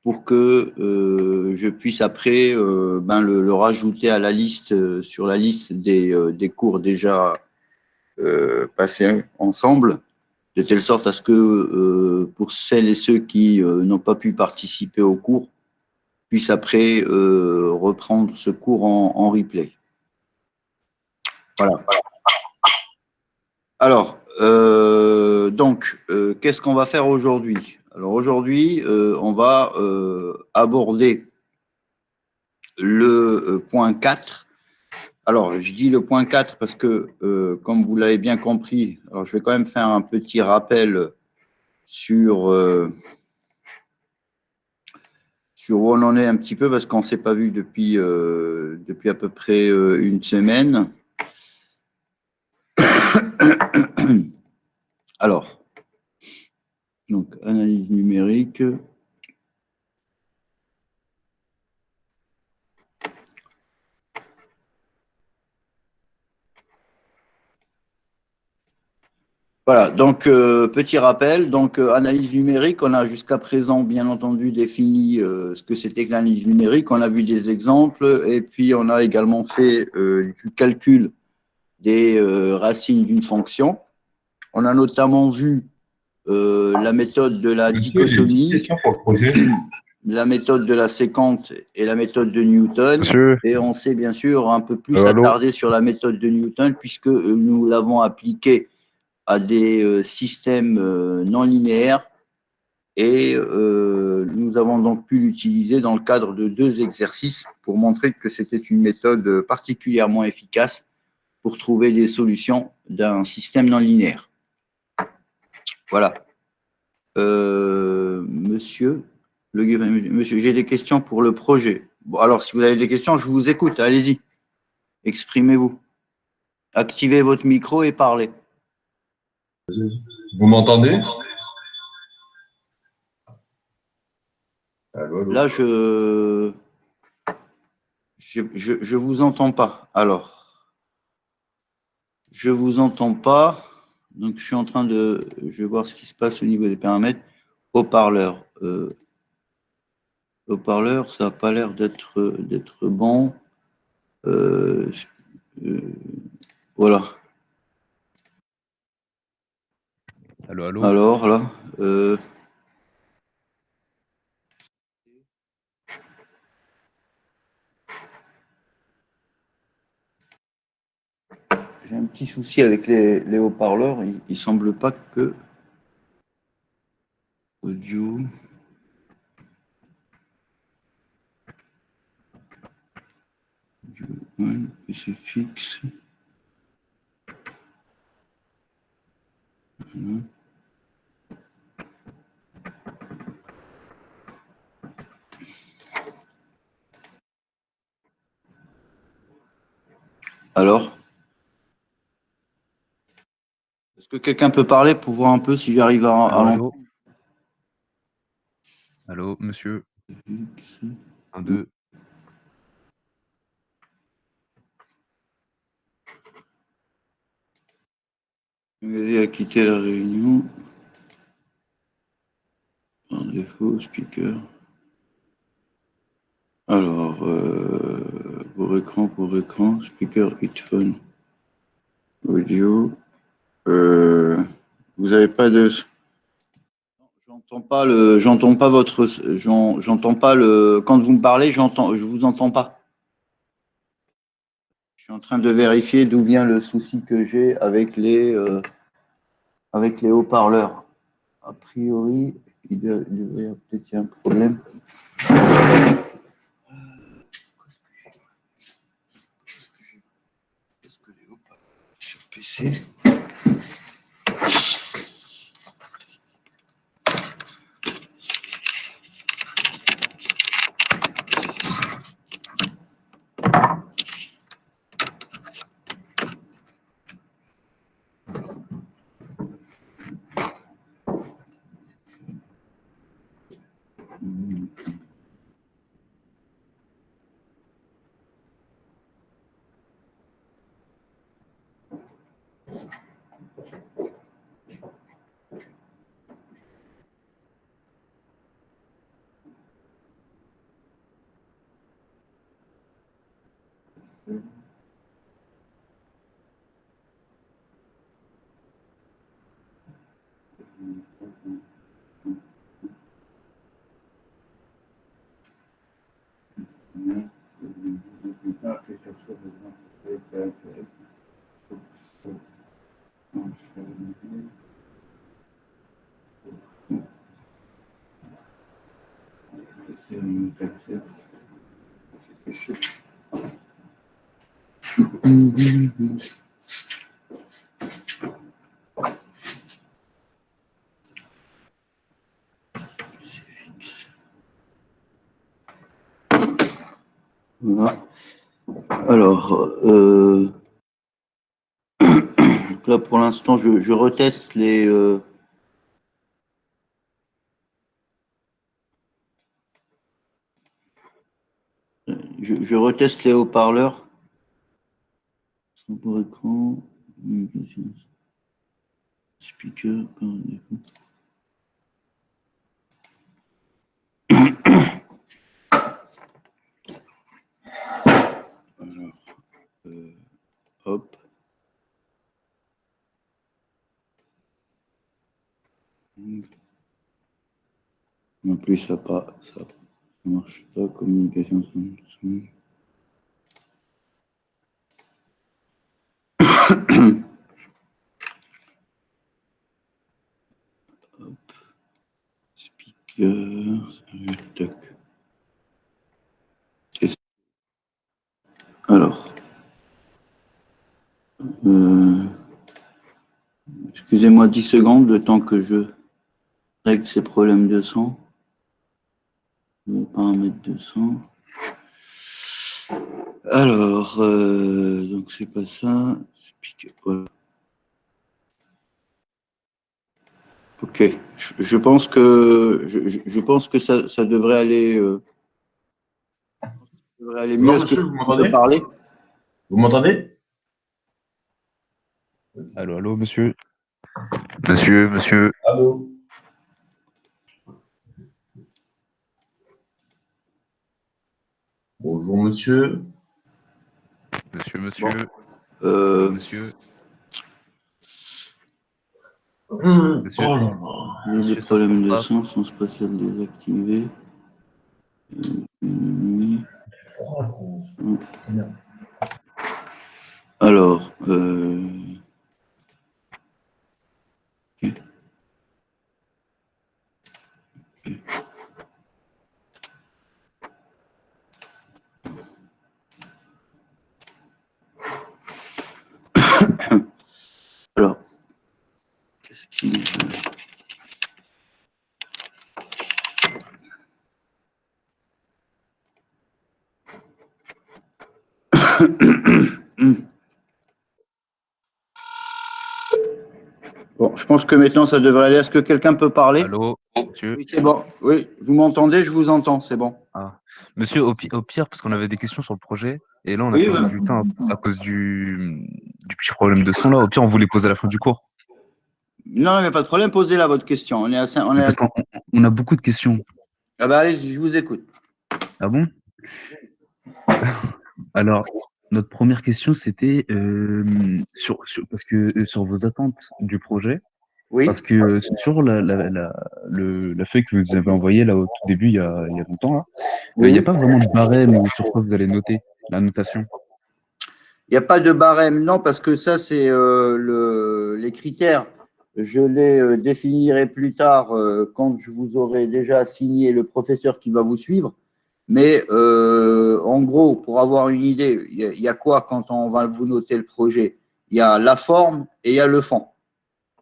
pour que je puisse après le rajouter à la liste, sur la liste des cours déjà passés ensemble, de telle sorte à ce que pour celles et ceux qui n'ont pas pu participer au cours, puissent après reprendre ce cours en replay. Voilà. Alors, qu'est-ce qu'on va faire aujourd'hui? Alors aujourd'hui, on va aborder le point 4. Alors, je dis le point 4 parce que, comme vous l'avez bien compris, alors je vais quand même faire un petit rappel sur où on en est un petit peu parce qu'on ne s'est pas vu depuis à peu près une semaine. Alors, donc analyse numérique. Voilà, donc petit rappel, donc analyse numérique, on a jusqu'à présent bien entendu défini ce que c'était que l'analyse numérique, on a vu des exemples et puis on a également fait du calcul des racines d'une fonction. On a notamment vu la méthode de la Monsieur, j'ai une petite dichotomie, question pour le projet. la méthode de la séquente et la méthode de Newton. Monsieur. Et on s'est bien sûr un peu plus Allô. attardé sur la méthode de Newton puisque nous l'avons appliquée à des systèmes non linéaires et nous avons donc pu l'utiliser dans le cadre de 2 exercices pour montrer que c'était une méthode particulièrement efficace pour trouver des solutions d'un système non linéaire. Voilà. Monsieur, j'ai des questions pour le projet. Bon, alors, si vous avez des questions, je vous écoute. Allez-y. Exprimez-vous. Activez votre micro et parlez. Vous m'entendez? Allô, allô. Là, je vous entends pas. Alors, je vous entends pas. Donc, je suis en train de... Je vais voir ce qui se passe au niveau des paramètres. Haut-parleur. Haut-parleur, ça n'a pas l'air d'être bon. Voilà. Allô, allô. Alors, là... j'ai un petit souci avec les haut-parleurs. Il ne semble pas que... Audio... Ouais, et c'est fixe. Voilà. Alors, est-ce que quelqu'un peut parler pour voir un peu si j'arrive à Allô. Allô, monsieur. 1, 2. M'aider à quitter la réunion. Par défaut, speaker. Alors, pour écran, speaker, headphone, audio. Vous n'avez pas de... J'entends pas votre, j'entends pas le, quand vous me parlez, je vous entends pas. Je suis en train de vérifier d'où vient le souci que j'ai avec les haut-parleurs. A priori, il devrait y avoir peut-être un problème. Qu'est-ce que les haut-parleurs sur PC? Voilà. Alors, là pour l'instant, je reteste les. Je reteste les haut-parleurs. Pour écran, speaker, alors, hop. Non plus, ça marche pas. Communication. Hop. Speaker. Tac. Alors. Excusez-moi 10 secondes, le temps que je règle ces problèmes de son. Paramètres de son. Alors, donc c'est pas ça. Voilà. Ok, je pense que ça devrait aller, mieux. Non, monsieur, vous m'entendez? Parler. Vous m'entendez? Allô, allô, monsieur. Monsieur. Allô? Bonjour, monsieur. Monsieur. Monsieur. Monsieur. Oh là là. Les problèmes de son sont spatiales désactivés. Alors, alors, qu'est-ce qu'il Bon, je pense que maintenant ça devrait aller. Est-ce que quelqu'un peut parler? Allô, monsieur. Oui, c'est bon. Oui, vous m'entendez? Je vous entends, c'est bon. Ah. Monsieur, au pire, parce qu'on avait des questions sur le projet, et là on a Oui, perdu du temps à cause du petit problème de son là. Au pire, on voulait poser à la fin du cours. Non, il n'y a pas de problème. Posez-la votre question. On est à Parce qu'on a beaucoup de questions. Ah bah allez, je vous écoute. Ah bon? Alors, notre première question, c'était parce que sur vos attentes du projet, Oui. parce que sur la feuille que vous avez envoyée là au tout début, il y a longtemps, là, il n'y a pas vraiment de barème ou sur quoi vous allez noter la notation. Il n'y a pas de barème, non, parce que ça, c'est les critères. Je les définirai plus tard quand je vous aurai déjà assigné le professeur qui va vous suivre. Mais en gros, pour avoir une idée, il y a quoi quand on va vous noter le projet? Il y a la forme et il y a le fond.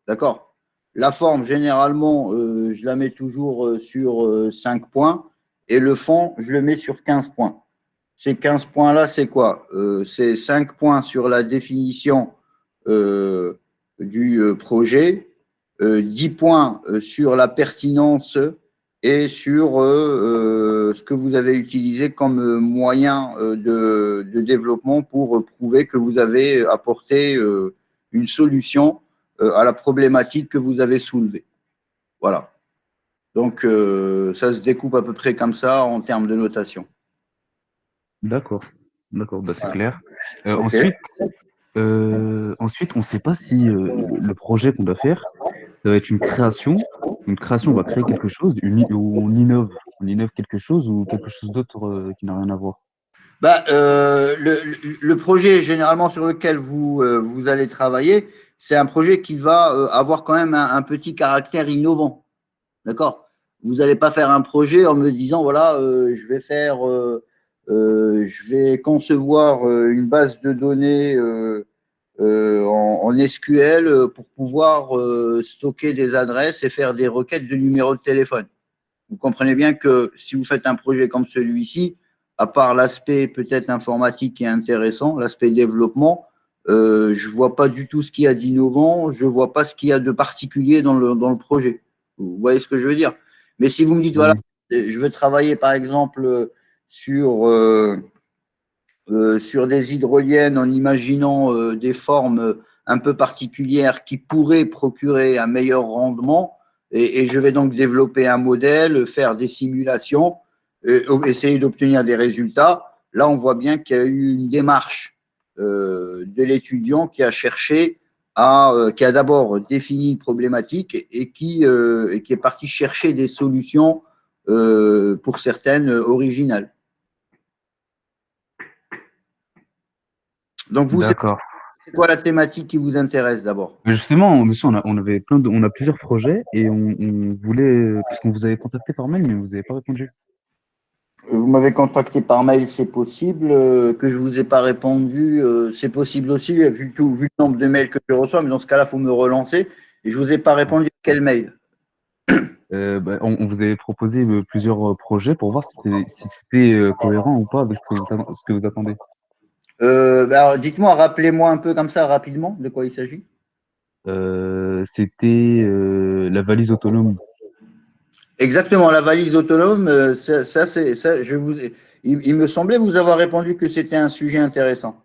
D'accord? La forme, généralement, je la mets toujours sur 5 points et le fond, je le mets sur 15 points. Ces 15 points-là, c'est quoi? C'est 5 points sur la définition du projet, 10 points sur la pertinence et sur ce que vous avez utilisé comme moyen de développement pour prouver que vous avez apporté une solution à la problématique que vous avez soulevée. Voilà. Donc, ça se découpe à peu près comme ça en termes de notation. D'accord. D'accord, bah, c'est Voilà. clair. Ok. Ensuite, on ne sait pas si le projet qu'on doit faire, ça va être une création. Une création, on va créer quelque chose, ou on innove quelque chose ou quelque chose d'autre qui n'a rien à voir. Bah, le projet généralement sur lequel vous allez travailler, c'est un projet qui va avoir quand même un petit caractère innovant. D'accord? Vous n'allez pas faire un projet en me disant, voilà, je vais concevoir une base de données en SQL pour pouvoir stocker des adresses et faire des requêtes de numéros de téléphone. Vous comprenez bien que si vous faites un projet comme celui-ci, à part l'aspect peut-être informatique qui est intéressant, l'aspect développement, je ne vois pas du tout ce qu'il y a d'innovant, je ne vois pas ce qu'il y a de particulier dans le projet. Vous voyez ce que je veux dire? Mais si vous me dites, voilà, Oui, je veux travailler par exemple sur, sur des hydroliennes en imaginant des formes un peu particulières qui pourraient procurer un meilleur rendement, et je vais donc développer un modèle, faire des simulations, essayer d'obtenir des résultats. Là, on voit bien qu'il y a eu une démarche de l'étudiant qui a cherché qui a d'abord défini une problématique et qui est parti chercher des solutions pour certaines originales. Donc, vous, c'est d'accord. quoi la thématique qui vous intéresse d'abord? Mais justement, monsieur, on avait on a plusieurs projets et on voulait, puisqu'on vous avait contacté par mail, mais vous n'avez pas répondu. Vous m'avez contacté par mail, c'est possible. Que je ne vous ai pas répondu, c'est possible aussi, vu le nombre de mails que je reçois, mais dans ce cas-là, il faut me relancer. Et je ne vous ai pas répondu à quel mail? Bah, on vous avait proposé plusieurs projets pour voir si c'était cohérent ou pas avec ce que vous attendez. Alors, dites-moi, rappelez-moi un peu comme ça rapidement de quoi il s'agit. C'était la valise autonome. Exactement, la valise autonome, il me semblait vous avoir répondu que c'était un sujet intéressant.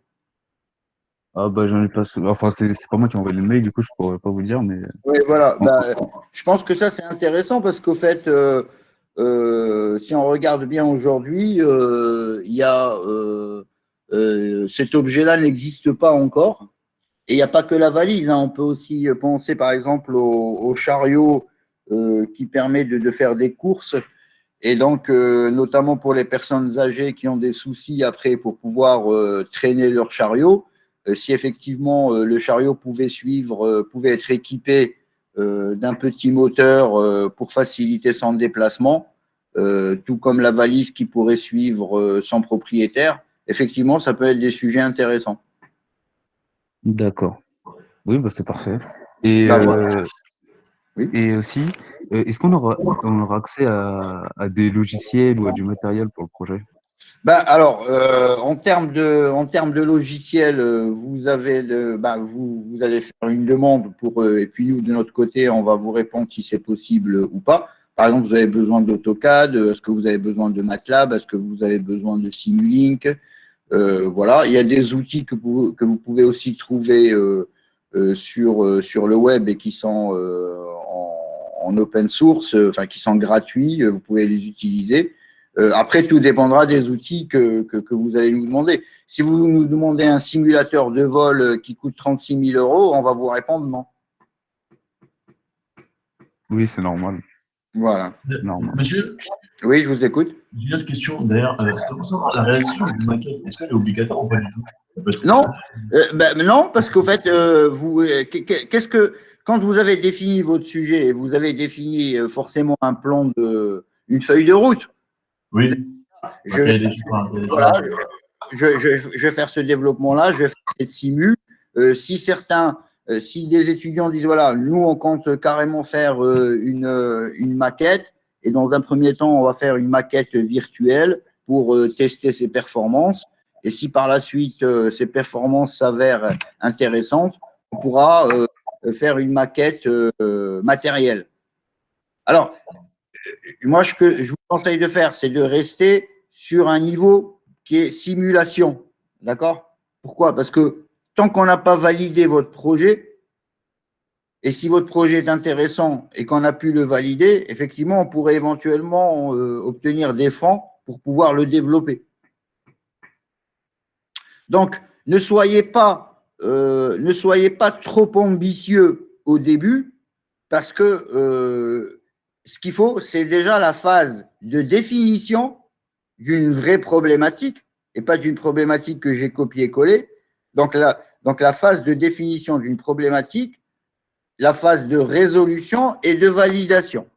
Ah bah j'en ai pas. Enfin c'est pas moi qui ai envoyé le mail, du coup je pourrais pas vous dire, mais Oui, voilà. en- Je pense que ça, c'est intéressant parce qu'au fait, si on regarde bien aujourd'hui, cet objet-là n'existe pas encore. Et il n'y a pas que la valise, hein. On peut aussi penser, par exemple, au chariot qui permet de faire des courses. Et donc, notamment pour les personnes âgées qui ont des soucis après pour pouvoir traîner leur chariot, si effectivement le chariot pouvait être équipé d'un petit moteur pour faciliter son déplacement, tout comme la valise qui pourrait suivre son propriétaire, effectivement, ça peut être des sujets intéressants. d'accord. Oui bah c'est parfait. Et Ben, voilà. Oui. et aussi est-ce on aura accès à des logiciels ou à du matériel pour le projet? Ben, alors, en termes de logiciel, vous allez faire une demande et puis nous, de notre côté, on va vous répondre si c'est possible ou pas. Par exemple, vous avez besoin d'AutoCAD, est-ce que vous avez besoin de MATLAB, est-ce que vous avez besoin de Simulink? Voilà, il y a des outils que vous pouvez aussi trouver sur le web et qui sont en open source, enfin qui sont gratuits, vous pouvez les utiliser. Après, tout dépendra des outils que vous allez nous demander. Si vous nous demandez un simulateur de vol qui coûte 36 000 euros, on va vous répondre non. Oui, c'est normal. Voilà. Normal. Monsieur, Oui, je vous écoute. j'ai une autre question. D'ailleurs, c'est concernant la réalisation d'une maquette. Est-ce qu'elle est obligatoire ou pas du tout? Ça peut être Non, optionnel. non, parce qu'au fait, quand vous avez défini votre sujet, vous avez défini forcément une feuille de route. Oui. Un Je vais, cahier des enfin, un cahier des voilà, charges. je vais faire ce développement-là, je vais faire cette simu. Si des étudiants disent, voilà, nous, on compte carrément faire une maquette, et dans un premier temps, on va faire une maquette virtuelle pour tester ses performances. Et si par la suite, ces performances s'avèrent intéressantes, on pourra faire une maquette matérielle. Alors, moi, ce que je vous conseille de faire, c'est de rester sur un niveau qui est simulation. D'accord? Pourquoi? Parce que tant qu'on n'a pas validé votre projet, et si votre projet est intéressant et qu'on a pu le valider, effectivement, on pourrait éventuellement obtenir des fonds pour pouvoir le développer. Donc, ne soyez pas trop ambitieux au début, parce que ce qu'il faut, c'est déjà la phase de définition d'une vraie problématique, et pas d'une problématique que j'ai copié-collé. Donc la phase de définition d'une problématique, la phase de résolution et de validation.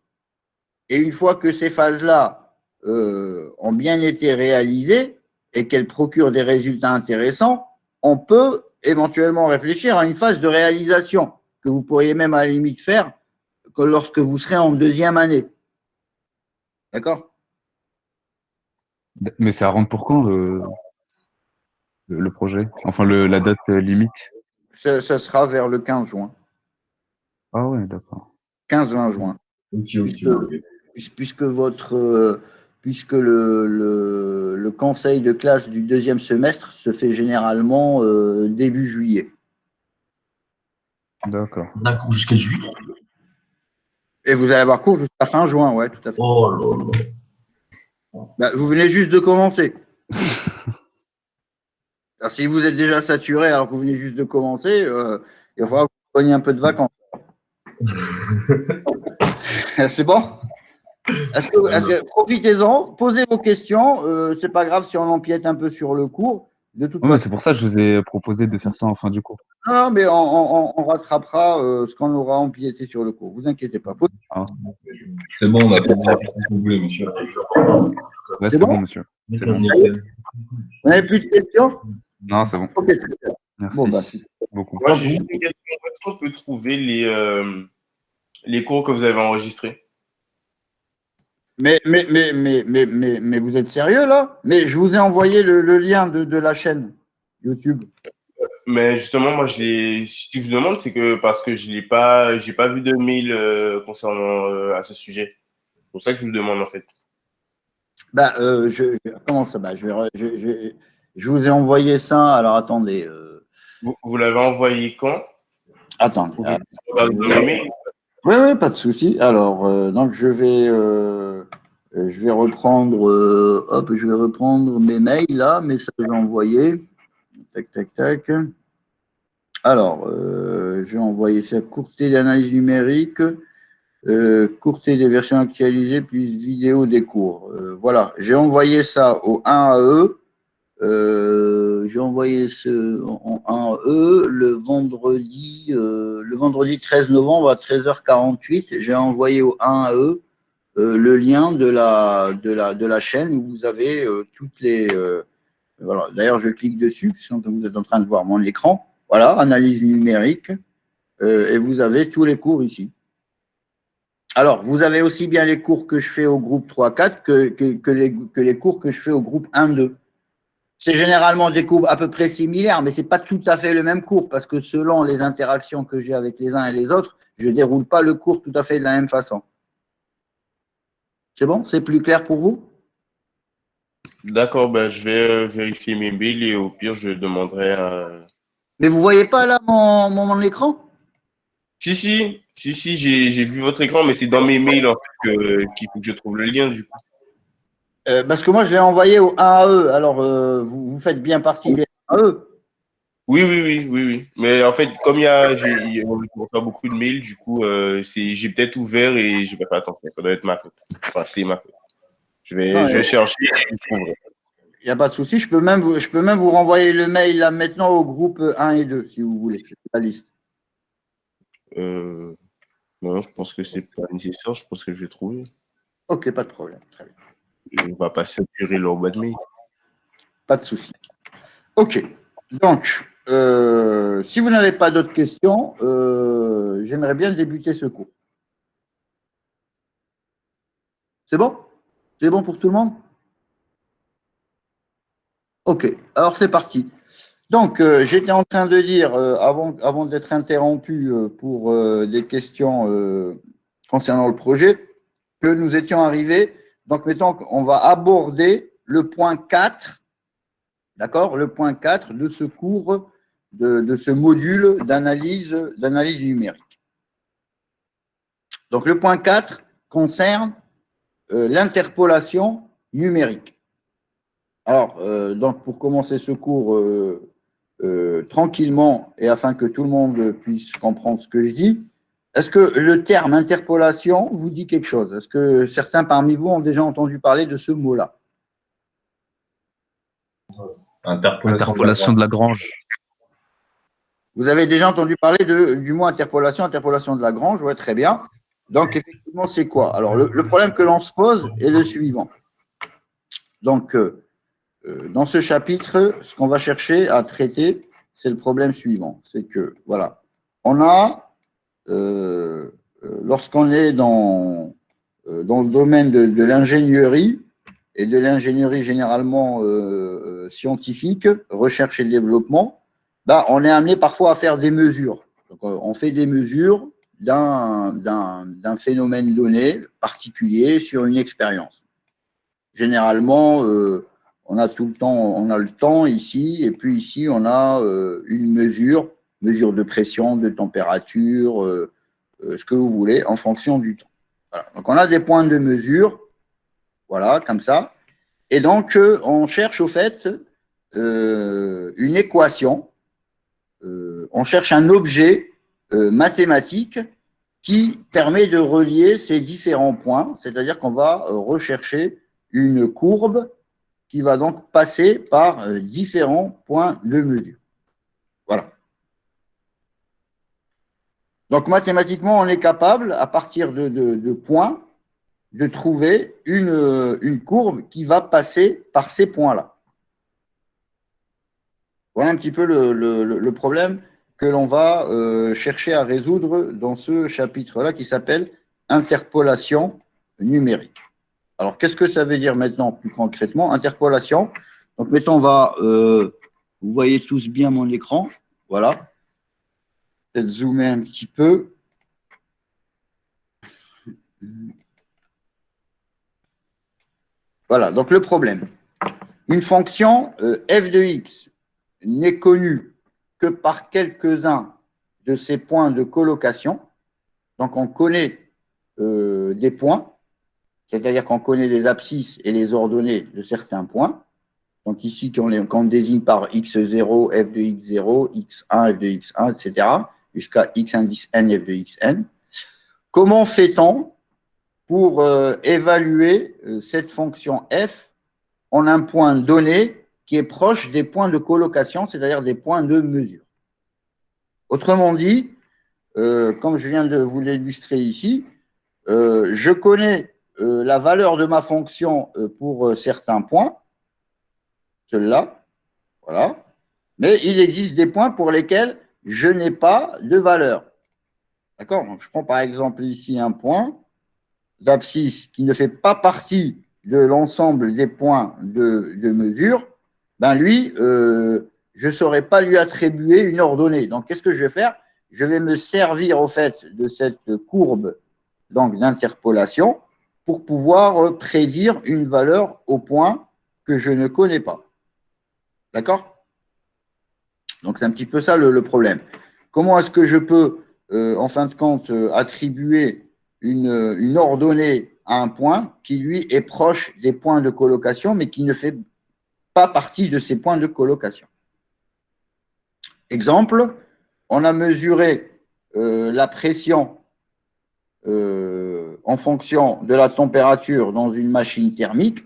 Et une fois que ces phases-là ont bien été réalisées et qu'elles procurent des résultats intéressants, on peut éventuellement réfléchir à une phase de réalisation que vous pourriez même à la limite faire que lorsque vous serez en deuxième année. D'accord? Mais ça rentre pour quand le projet? Enfin, la date limite? Ça sera vers le 15 juin. Ah ouais, d'accord. 15-20 juin. Ok. Puisque le conseil de classe du deuxième semestre se fait généralement début juillet. D'accord. D'accord, jusqu'à juillet. Et vous allez avoir cours jusqu'à fin juin, ouais, tout à fait. Oh là là. Bah, vous venez juste de commencer. Alors, si vous êtes déjà saturé alors que vous venez juste de commencer, il va falloir que vous preniez un peu de vacances. C'est bon? Profitez-en, posez vos questions. C'est pas grave si on empiète un peu sur le cours. De toute Ouais, mais façon, c'est pour ça que je vous ai proposé de faire ça en fin du cours. non, mais on rattrapera ce qu'on aura empiété sur le cours. Vous inquiétez pas. Ah. C'est bon, on a posé la question que vous voulez, monsieur. Ouais, C'est c'est bon bon, monsieur. C'est bon. Vous n'avez plus de questions? Non, c'est bon. Ok, très bien. Merci Bon, bah, beaucoup. Moi, j'ai juste une question. Est-ce qu'on peut trouver les cours que vous avez enregistrés? mais vous êtes sérieux là? Mais je vous ai envoyé le lien de la chaîne YouTube. Mais justement, moi, si je vous demande, c'est que parce que j'ai pas vu de mail concernant à ce sujet. C'est pour ça que je vous demande en fait. Bah, comment ça? Bah, je vous ai envoyé ça. Alors attendez. Vous l'avez envoyé quand? Attendez. Vous regardez dans les mails? Oui, pas de souci. Alors, donc je vais reprendre, je vais reprendre mes mails là, messages envoyés. Tac. Alors, j'ai envoyé ça courté d'analyse numérique, courté des versions actualisées, plus vidéo des cours. Voilà, j'ai envoyé ça au 1AE. J'ai envoyé ce en 1AE le vendredi 13 novembre à 13h48. J'ai envoyé au 1AE le lien de la chaîne où vous avez toutes les. Voilà. D'ailleurs, je clique dessus, puisque vous êtes en train de voir mon écran. Voilà, analyse numérique. Et vous avez tous les cours ici. Alors, vous avez aussi bien les cours que je fais au groupe 3-4 que les cours que je fais au groupe 1-2. C'est généralement des cours à peu près similaires, mais ce n'est pas tout à fait le même cours, parce que selon les interactions que j'ai avec les uns et les autres, je ne déroule pas le cours tout à fait de la même façon. C'est bon? C'est plus clair pour vous? D'accord, ben, je vais vérifier mes mails et au pire, je demanderai un. Mais vous ne voyez pas là mon écran? Si, j'ai vu votre écran, mais c'est dans mes mails en fait, qu'il faut que je trouve le lien du coup. Parce que moi, je l'ai envoyé au 1AE. Alors, vous faites bien partie des 1AE. Oui. Mais en fait, comme on va faire beaucoup de mails, du coup, j'ai peut-être ouvert et j'ai pas fait attention. Ça doit être ma faute. Enfin, c'est ma faute. Je vais chercher et je trouverai. Il n'y a pas de souci. Je peux même vous renvoyer le mail là maintenant au groupe 1 et 2, si vous voulez. La liste. Non, je pense que c'est pas nécessaire. Je pense que je vais trouver. Ok, pas de problème. Très bien. On va pas saturer leur boîte mail. Pas de souci. Ok. Donc, si vous n'avez pas d'autres questions, j'aimerais bien débuter ce cours. C'est bon? C'est bon pour tout le monde? Ok. Alors, c'est parti. Donc, j'étais en train de dire, avant d'être interrompu pour des questions concernant le projet, que nous étions arrivés. Donc, mettons qu'on va aborder le point 4, d'accord, le point 4 de ce cours, de ce module d'analyse numérique. Donc, le point 4 concerne l'interpolation numérique. Alors, donc, pour commencer ce cours tranquillement et afin que tout le monde puisse comprendre ce que je dis, est-ce que le terme interpolation vous dit quelque chose? Est-ce que certains parmi vous ont déjà entendu parler de ce mot-là? Interpolation de Lagrange. Vous avez déjà entendu parler du mot interpolation, interpolation de Lagrange, oui, très bien. Donc, effectivement, c'est quoi? Alors, le problème que l'on se pose est le suivant. Donc, dans ce chapitre, ce qu'on va chercher à traiter, c'est le problème suivant. C'est que, voilà, on a, lorsqu'on est dans le domaine de l'ingénierie, et de l'ingénierie généralement scientifique, recherche et développement, ben, on est amené parfois à faire des mesures. Donc, on fait des mesures d'un phénomène donné, particulier, sur une expérience. Généralement, on a tout le temps, on a le temps ici, et puis ici, on a une mesure de pression, de température, ce que vous voulez, en fonction du temps. Voilà. Donc, on a des points de mesure, voilà, comme ça. Et donc, on cherche au fait une équation, on cherche un objet mathématique qui permet de relier ces différents points, c'est-à-dire qu'on va rechercher une courbe qui va donc passer par différents points de mesure. Voilà. Donc, mathématiquement, on est capable, à partir de points, de trouver une courbe qui va passer par ces points-là. Voilà un petit peu le problème que l'on va chercher à résoudre dans ce chapitre-là qui s'appelle interpolation numérique. Alors, qu'est-ce que ça veut dire maintenant plus concrètement? Interpolation. Donc, mettons, vous voyez tous bien mon écran. Voilà. Peut-être zoomer un petit peu. Voilà, donc le problème. Une fonction f de x n'est connue que par quelques-uns de ces points de colocation. Donc, on connaît des points, c'est-à-dire qu'on connaît les abscisses et les ordonnées de certains points. Donc, ici, quand on désigne par x0, f de x0, x1, f de x1, etc., jusqu'à x indice n, f de xn. Comment fait-on pour évaluer cette fonction f en un point donné qui est proche des points de colocation, c'est-à-dire des points de mesure? Autrement dit, comme je viens de vous l'illustrer ici, je connais la valeur de ma fonction pour certains points, celle-là, voilà, mais il existe des points pour lesquels je n'ai pas de valeur. D'accord? Donc, je prends par exemple ici un point d'abscisse qui ne fait pas partie de l'ensemble des points de mesure, ben lui, je ne saurais pas lui attribuer une ordonnée. Donc, qu'est-ce que je vais faire? Je vais me servir au fait de cette courbe d'interpolation pour pouvoir prédire une valeur au point que je ne connais pas. D'accord? Donc, c'est un petit peu ça le problème. Comment est-ce que je peux, en fin de compte, attribuer une ordonnée à un point qui, lui, est proche des points de colocation, mais qui ne fait pas partie de ces points de colocation? Exemple, on a mesuré la pression en fonction de la température dans une machine thermique.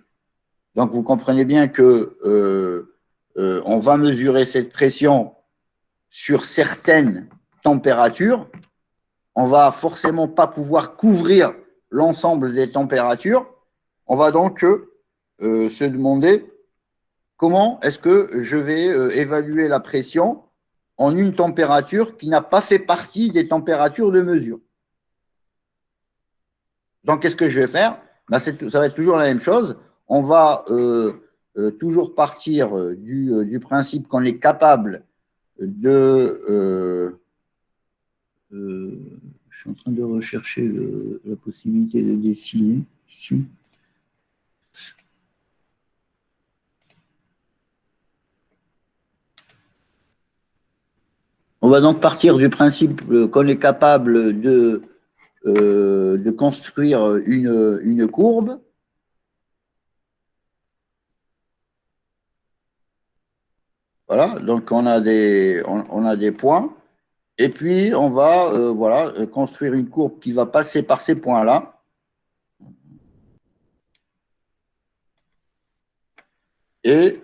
Donc, vous comprenez bien que on va mesurer cette pression sur certaines températures. On ne va forcément pas pouvoir couvrir l'ensemble des températures. On va donc se demander comment est-ce que je vais évaluer la pression en une température qui n'a pas fait partie des températures de mesure. Donc, qu'est-ce que je vais faire? Ben, ça va être toujours la même chose. On va toujours partir du principe qu'on est capable de… je suis en train de rechercher la possibilité de dessiner ici. On va donc partir du principe qu'on est capable de construire une courbe Voilà, donc on a des points. Et puis, on va voilà, construire une courbe qui va passer par ces points-là. Et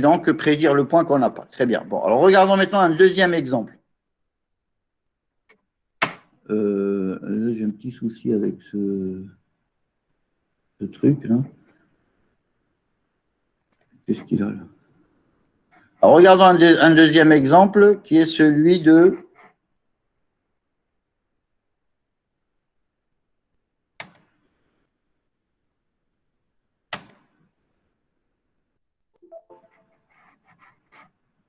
donc prédire le point qu'on n'a pas. Très bien. Bon, alors regardons maintenant un deuxième exemple. J'ai un petit souci avec ce truc là. Qu'est-ce qu'il a là? Alors regardons un deuxième exemple qui est celui de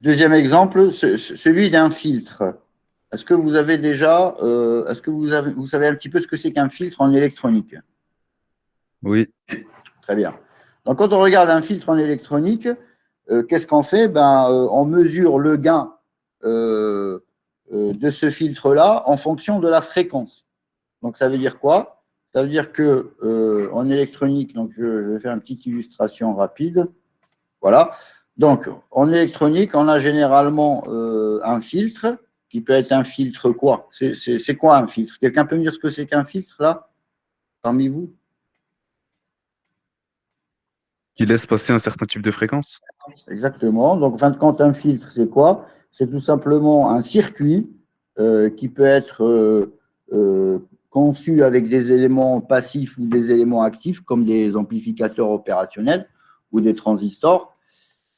deuxième exemple, celui d'un filtre. Est-ce que vous avez déjà, est-ce que vous savez un petit peu ce que c'est qu'un filtre en électronique? Oui. Très bien. Donc, quand on regarde un filtre en électronique, qu'est-ce qu'on fait? On mesure le gain de ce filtre-là en fonction de la fréquence. Donc, ça veut dire quoi? Ça veut dire que en électronique, donc je vais faire une petite illustration rapide. Voilà. Donc, en électronique, on a généralement un filtre qui peut être un filtre quoi? C'est quoi un filtre? Quelqu'un peut me dire ce que c'est qu'un filtre là, parmi vous? Qui laisse passer un certain type de fréquence. Exactement. Donc, en fin de compte, un filtre, c'est quoi? C'est tout simplement un circuit qui peut être conçu avec des éléments passifs ou des éléments actifs, comme des amplificateurs opérationnels ou des transistors.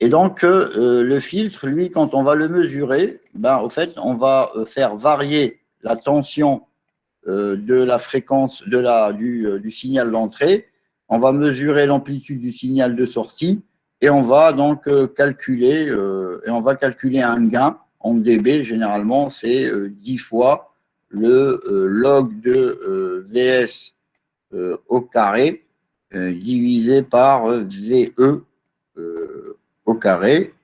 Et donc, le filtre, lui, quand on va le mesurer, au fait, on va faire varier la tension de la fréquence du signal d'entrée. On va mesurer l'amplitude du signal de sortie et on va donc calculer un gain en dB. Généralement, c'est 10 fois le log de Vs au carré divisé par VE au carré.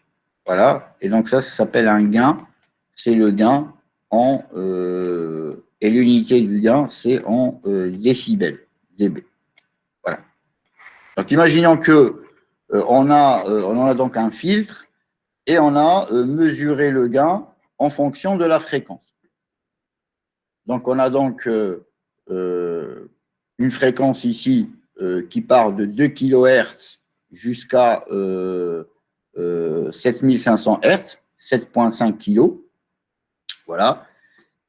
Voilà. Et donc ça s'appelle un gain. C'est le gain et l'unité du gain, c'est en décibels, dB. Voilà. Donc imaginons que on a donc un filtre et on a mesuré le gain en fonction de la fréquence. Donc on a donc une fréquence ici qui part de 2 kHz jusqu'à 7500 Hz, 7,5 kg. Voilà.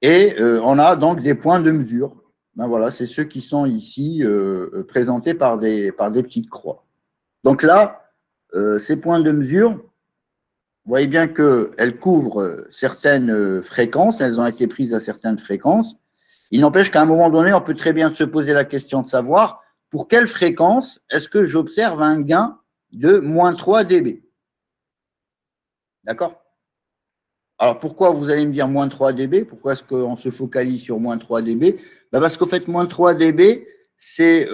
Et on a donc des points de mesure. Voilà, c'est ceux qui sont ici présentés par des petites croix. Donc là, ces points de mesure, vous voyez bien qu'elles couvrent certaines fréquences, elles ont été prises à certaines fréquences. Il n'empêche qu'à un moment donné, on peut très bien se poser la question de savoir pour quelle fréquence est-ce que j'observe un gain de moins 3 dB. D'accord? Alors pourquoi vous allez me dire moins 3 dB? Pourquoi est-ce qu'on se focalise sur moins 3 dB? Parce qu'en fait, moins 3 dB, c'est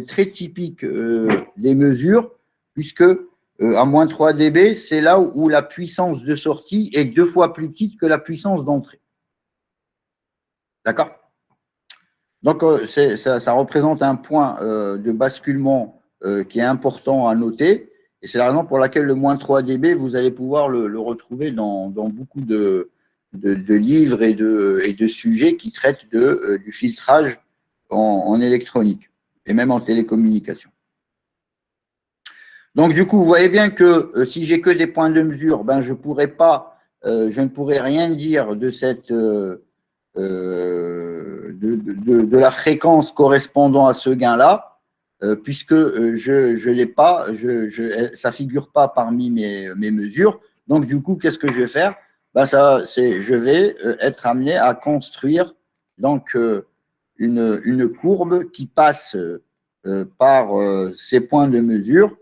très typique des mesures, puisque à moins 3 dB, c'est là où la puissance de sortie est 2 fois plus petite que la puissance d'entrée. D'accord? Donc, ça représente un point de basculement qui est important à noter. Et c'est la raison pour laquelle le moins 3 dB, vous allez pouvoir le retrouver dans beaucoup de livres et de sujets qui traitent du filtrage en électronique et même en télécommunication. Donc, du coup, vous voyez bien que si j'ai que des points de mesure, je ne pourrais rien dire de cette de la fréquence correspondant à ce gain-là, puisque je l'ai pas, ça figure pas parmi mes mesures. Donc, du coup, qu'est-ce que je vais faire? Je vais être amené à construire donc une courbe qui passe par ces points de mesure.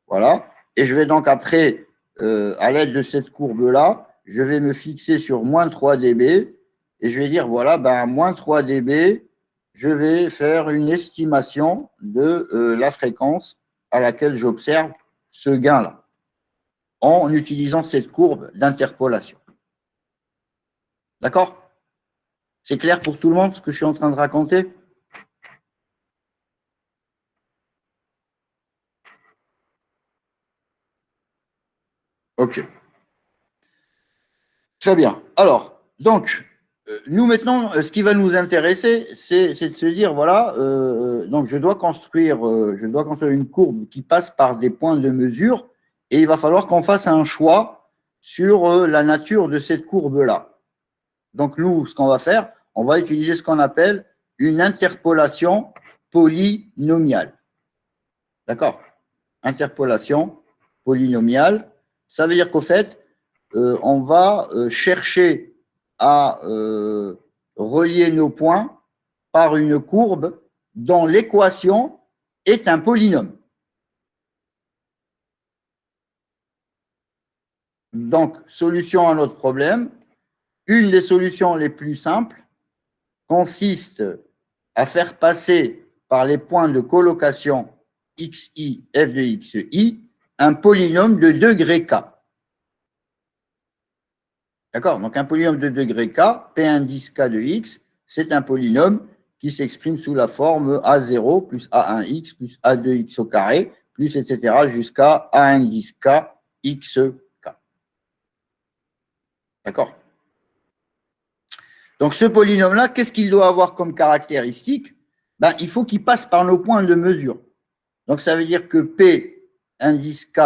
Voilà. Et je vais donc après, à l'aide de cette courbe-là, je vais me fixer sur moins 3 dB et je vais dire, voilà, à moins 3 dB, je vais faire une estimation de la fréquence à laquelle j'observe ce gain-là en utilisant cette courbe d'interpolation. D'accord? C'est clair pour tout le monde ce que je suis en train de raconter? OK. Très bien. Alors, donc, nous maintenant, ce qui va nous intéresser, c'est de se dire, voilà, donc je dois construire une courbe qui passe par des points de mesure et il va falloir qu'on fasse un choix sur la nature de cette courbe-là. Donc, nous, ce qu'on va faire, on va utiliser ce qu'on appelle une interpolation polynomiale. D'accord? Interpolation polynomiale, ça veut dire qu'au fait, on va chercher à relier nos points par une courbe dont l'équation est un polynôme. Donc, solution à notre problème. Une des solutions les plus simples consiste à faire passer par les points de colocation xi, f de xi, un polynôme de degré k. D'accord? Donc, un polynôme de degré k, P indice k de x, c'est un polynôme qui s'exprime sous la forme A0 plus A1x plus A2x au carré, plus etc. jusqu'à A indice k, xk. D'accord? Donc, ce polynôme-là, qu'est-ce qu'il doit avoir comme caractéristique? Ben, il faut qu'il passe par nos points de mesure. Donc, ça veut dire que P indice k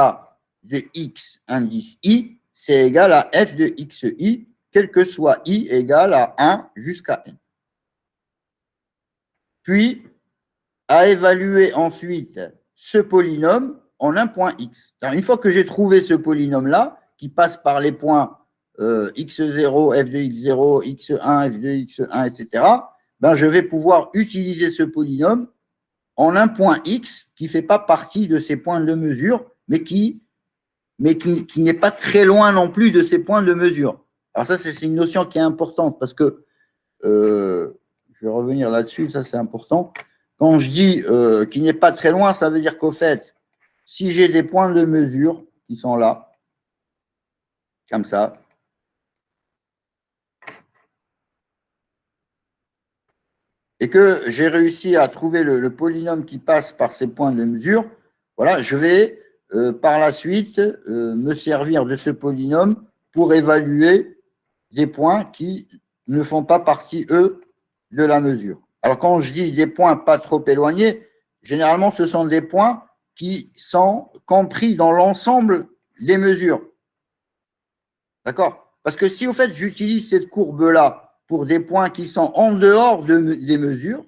de x indice i, c'est égal à f de xi, quel que soit i égal à 1 jusqu'à n. Puis, à évaluer ensuite ce polynôme en un point x. Alors, une fois que j'ai trouvé ce polynôme-là, qui passe par les points x0, f de x0, x1, f de x1, etc., ben, je vais pouvoir utiliser ce polynôme en un point x qui ne fait pas partie de ces points de mesure, mais qui n'est pas très loin non plus de ces points de mesure. Alors ça, c'est une notion qui est importante parce que, je vais revenir là-dessus, ça c'est important. Quand je dis qu'il n'est pas très loin, ça veut dire qu'au fait, si j'ai des points de mesure qui sont là, comme ça, et que j'ai réussi à trouver le polynôme qui passe par ces points de mesure, voilà, je vais par la suite me servir de ce polynôme pour évaluer des points qui ne font pas partie, eux, de la mesure. Alors, quand je dis des points pas trop éloignés, généralement, ce sont des points qui sont compris dans l'ensemble des mesures. D'accord? Parce que si, au fait, j'utilise cette courbe-là pour des points qui sont en dehors des mesures,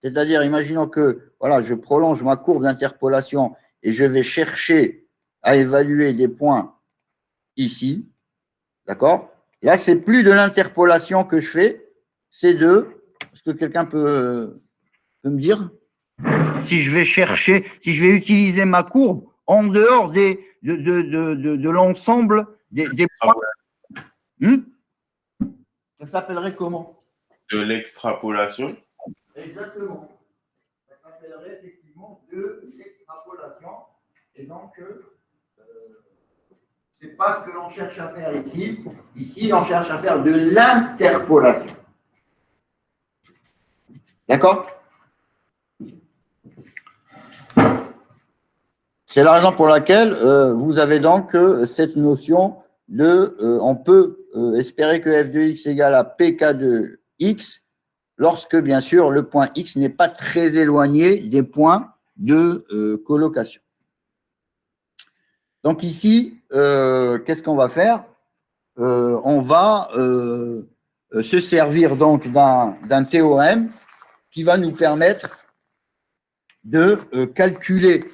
c'est-à-dire, imaginons que voilà, je prolonge ma courbe d'interpolation et je vais chercher à évaluer des points ici, d'accord? Là, c'est plus de l'interpolation que je fais, c'est de… Est-ce que quelqu'un peut me dire? Si je vais chercher, si je vais utiliser ma courbe en dehors de l'ensemble des points. Ça s'appellerait comment? De l'extrapolation. Exactement. Ça s'appellerait effectivement de l'extrapolation. Et donc, ce n'est pas ce que l'on cherche à faire ici. Ici, on cherche à faire de l'interpolation. D'accord? C'est la raison pour laquelle vous avez donc cette notion de on peut espérer que f de x égale à pk de x lorsque, bien sûr, le point x n'est pas très éloigné des points de colocation. Donc ici, qu'est-ce qu'on va faire? On va se servir donc d'un théorème qui va nous permettre de calculer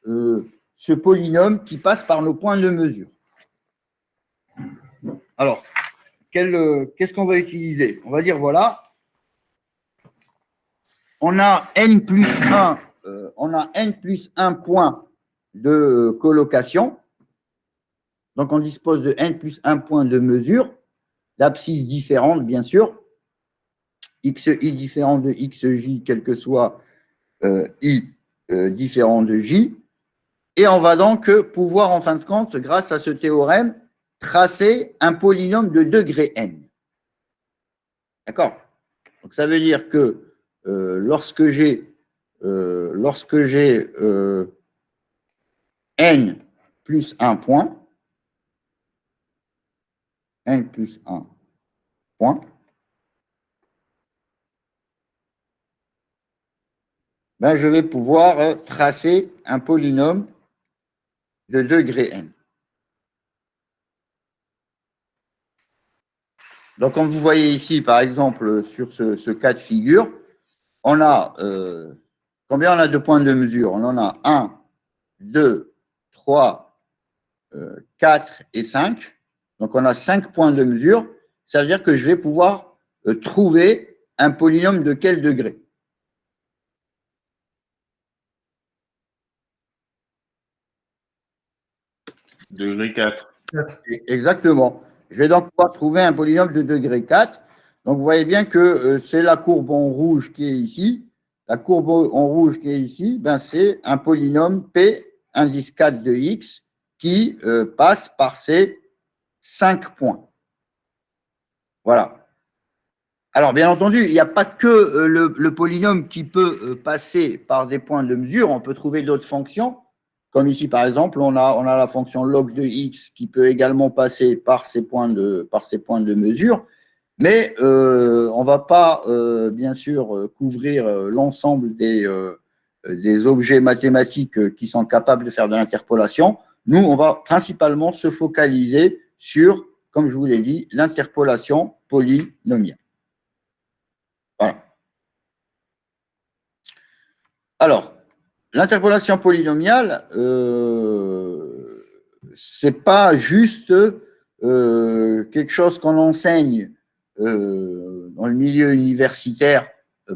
ce polynôme qui passe par nos points de mesure. Alors, qu'est-ce qu'on va utiliser? On va dire, voilà, on a n plus 1 point de colocation. Donc, on dispose de n plus 1 point de mesure, d'abscisse différente, bien sûr, xi différent de xj, quel que soit i différent de j. Et on va donc pouvoir, en fin de compte, grâce à ce théorème, tracer un polynôme de degré n. D'accord? Donc, ça veut dire que lorsque j'ai n plus 1 point, n plus 1 point, ben, je vais pouvoir tracer un polynôme de degré n. Donc, comme vous voyez ici, par exemple, sur ce cas de figure, on a combien on a de points de mesure? On en a 1, 2, 3, 4 et 5. Donc, on a 5 points de mesure. Ça veut dire que je vais pouvoir trouver un polynôme de quel degré? Degré 4. Exactement. Je vais donc pouvoir trouver un polynôme de degré 4. Donc, vous voyez bien que c'est la courbe en rouge qui est ici. La courbe en rouge qui est ici, ben, c'est un polynôme P indice 4 de x qui passe par ces 5 points. Voilà. Alors, bien entendu, il n'y a pas que le polynôme qui peut passer par des points de mesure. On peut trouver d'autres fonctions. Comme ici, par exemple, on a la fonction log de x qui peut également passer par ces points de mesure. Mais on ne va pas, bien sûr, couvrir l'ensemble des objets mathématiques qui sont capables de faire de l'interpolation. Nous, on va principalement se focaliser sur, comme je vous l'ai dit, l'interpolation polynomiale. Voilà. Alors, l'interpolation polynomiale, ce n'est pas juste quelque chose qu'on enseigne dans le milieu universitaire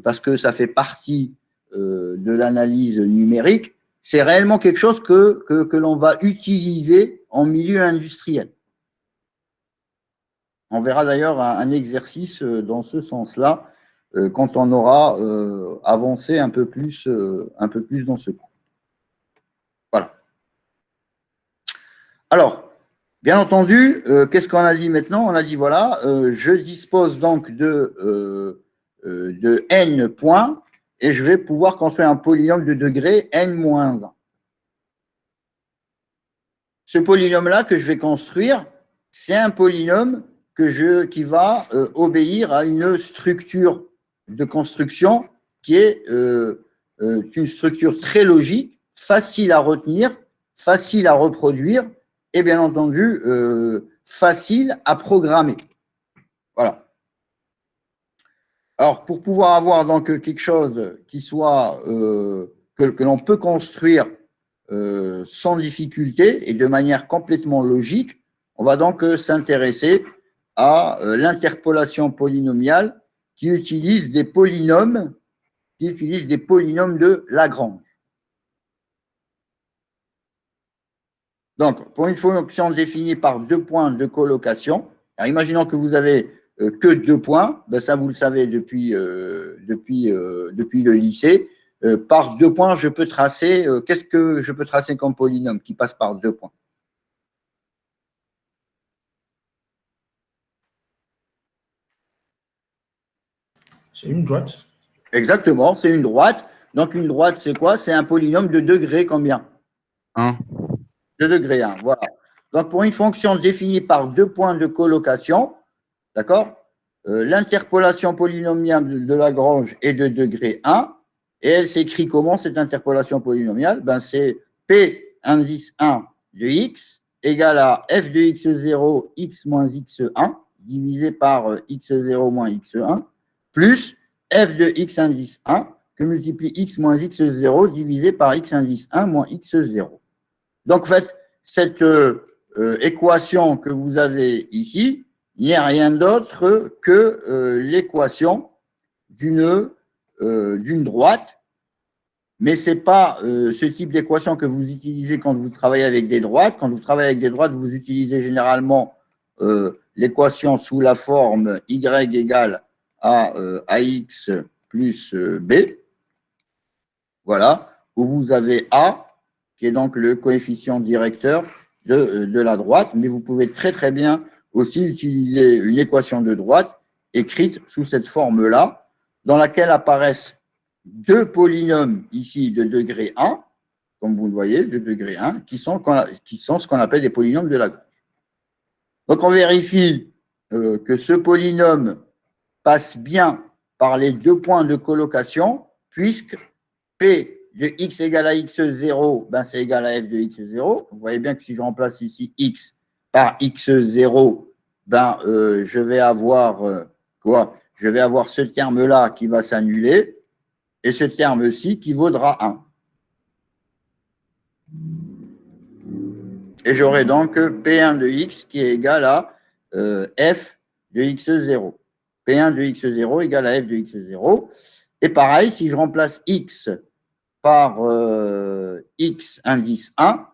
parce que ça fait partie de l'analyse numérique, c'est réellement quelque chose que l'on va utiliser en milieu industriel. On verra d'ailleurs un exercice dans ce sens-là quand on aura avancé un peu plus dans ce cours. Voilà. Alors, bien entendu, qu'est-ce qu'on a dit maintenant? On a dit, voilà, je dispose donc de n points et je vais pouvoir construire un polynôme de degré n-1. Ce polynôme-là que je vais construire, c'est un polynôme qui va obéir à une structure de construction qui est une structure très logique, facile à retenir, facile à reproduire et bien entendu facile à programmer. Voilà. Alors, pour pouvoir avoir donc quelque chose qui soit que l'on peut construire sans difficulté et de manière complètement logique, on va donc s'intéresser à l'interpolation polynomiale qui utilise des polynômes de Lagrange. Donc, pour une fonction définie par 2 points de colocation, alors imaginons que vous avez que 2 points, ben ça vous le savez depuis le lycée, par 2 points, je peux tracer, qu'est-ce que je peux tracer comme polynôme qui passe par 2 points? C'est une droite. Exactement, c'est une droite. Donc, une droite, c'est quoi? C'est un polynôme de degré combien? 1. De degré 1, voilà. Donc, pour une fonction définie par 2 points de colocation, d'accord, l'interpolation polynomiale de Lagrange est de degré 1, et elle s'écrit comment, cette interpolation polynomiale? Ben, c'est P indice 1 de x égale à f de x0, x moins x1, divisé par x0 moins x1, plus f de x indice 1, que multiplie x moins x0, divisé par x indice 1 moins x0. Donc, en fait, cette équation que vous avez ici, il n'y a rien d'autre que l'équation d'une droite, mais ce n'est pas ce type d'équation que vous utilisez quand vous travaillez avec des droites. Quand vous travaillez avec des droites, vous utilisez généralement l'équation sous la forme y égale à ax plus b, voilà, où vous avez a, qui est donc le coefficient directeur de la droite, mais vous pouvez très très bien aussi utiliser une équation de droite écrite sous cette forme-là, dans laquelle apparaissent 2 polynômes ici de degré 1, comme vous le voyez, de degré 1, qui sont ce qu'on appelle des polynômes de Lagrange. Donc on vérifie que ce polynôme passe bien par les deux points de colocation, puisque P de x égale à x0, ben c'est égal à f de x0. Vous voyez bien que si je remplace ici x par x0, ben, je vais avoir quoi? Je vais avoir ce terme-là qui va s'annuler et ce terme-ci qui vaudra 1. Et j'aurai donc P1 de x qui est égal à f de x0. P1 de x0 égale à f de x0. Et pareil, si je remplace x par x indice 1,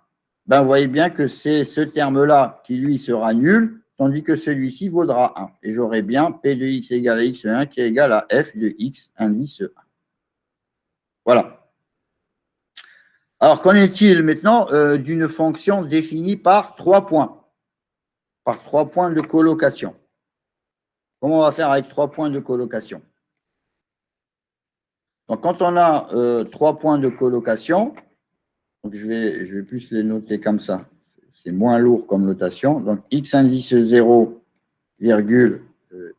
ben vous voyez bien que c'est ce terme-là qui, lui, sera nul, tandis que celui-ci vaudra 1. Et j'aurai bien P de x égale à x1 qui est égal à f de x indice 1. Voilà. Alors, qu'en est-il maintenant d'une fonction définie par 3 points, par 3 points de colocation? Comment on va faire avec 3 points de colocation? Donc, quand on a 3 points de colocation, donc je vais plus les noter comme ça, c'est moins lourd comme notation. Donc, x indice 0, virgule,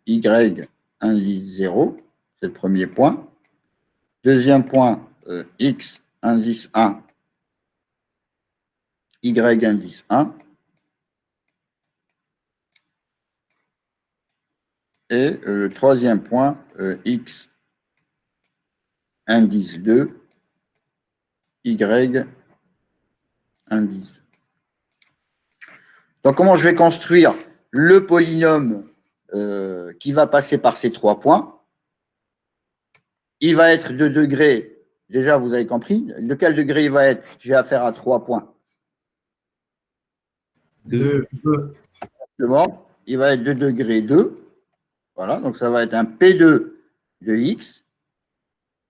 y indice 0, c'est le premier point. Deuxième point, x indice 1, y indice 1. Et le troisième point, x indice 2, y indice 2. Donc, comment je vais construire le polynôme qui va passer par ces 3 points? Il va être de degré, déjà vous avez compris, de quel degré il va être? J'ai affaire à 3 points. 2. Il va être de degré 2. Voilà, donc ça va être un P2 de x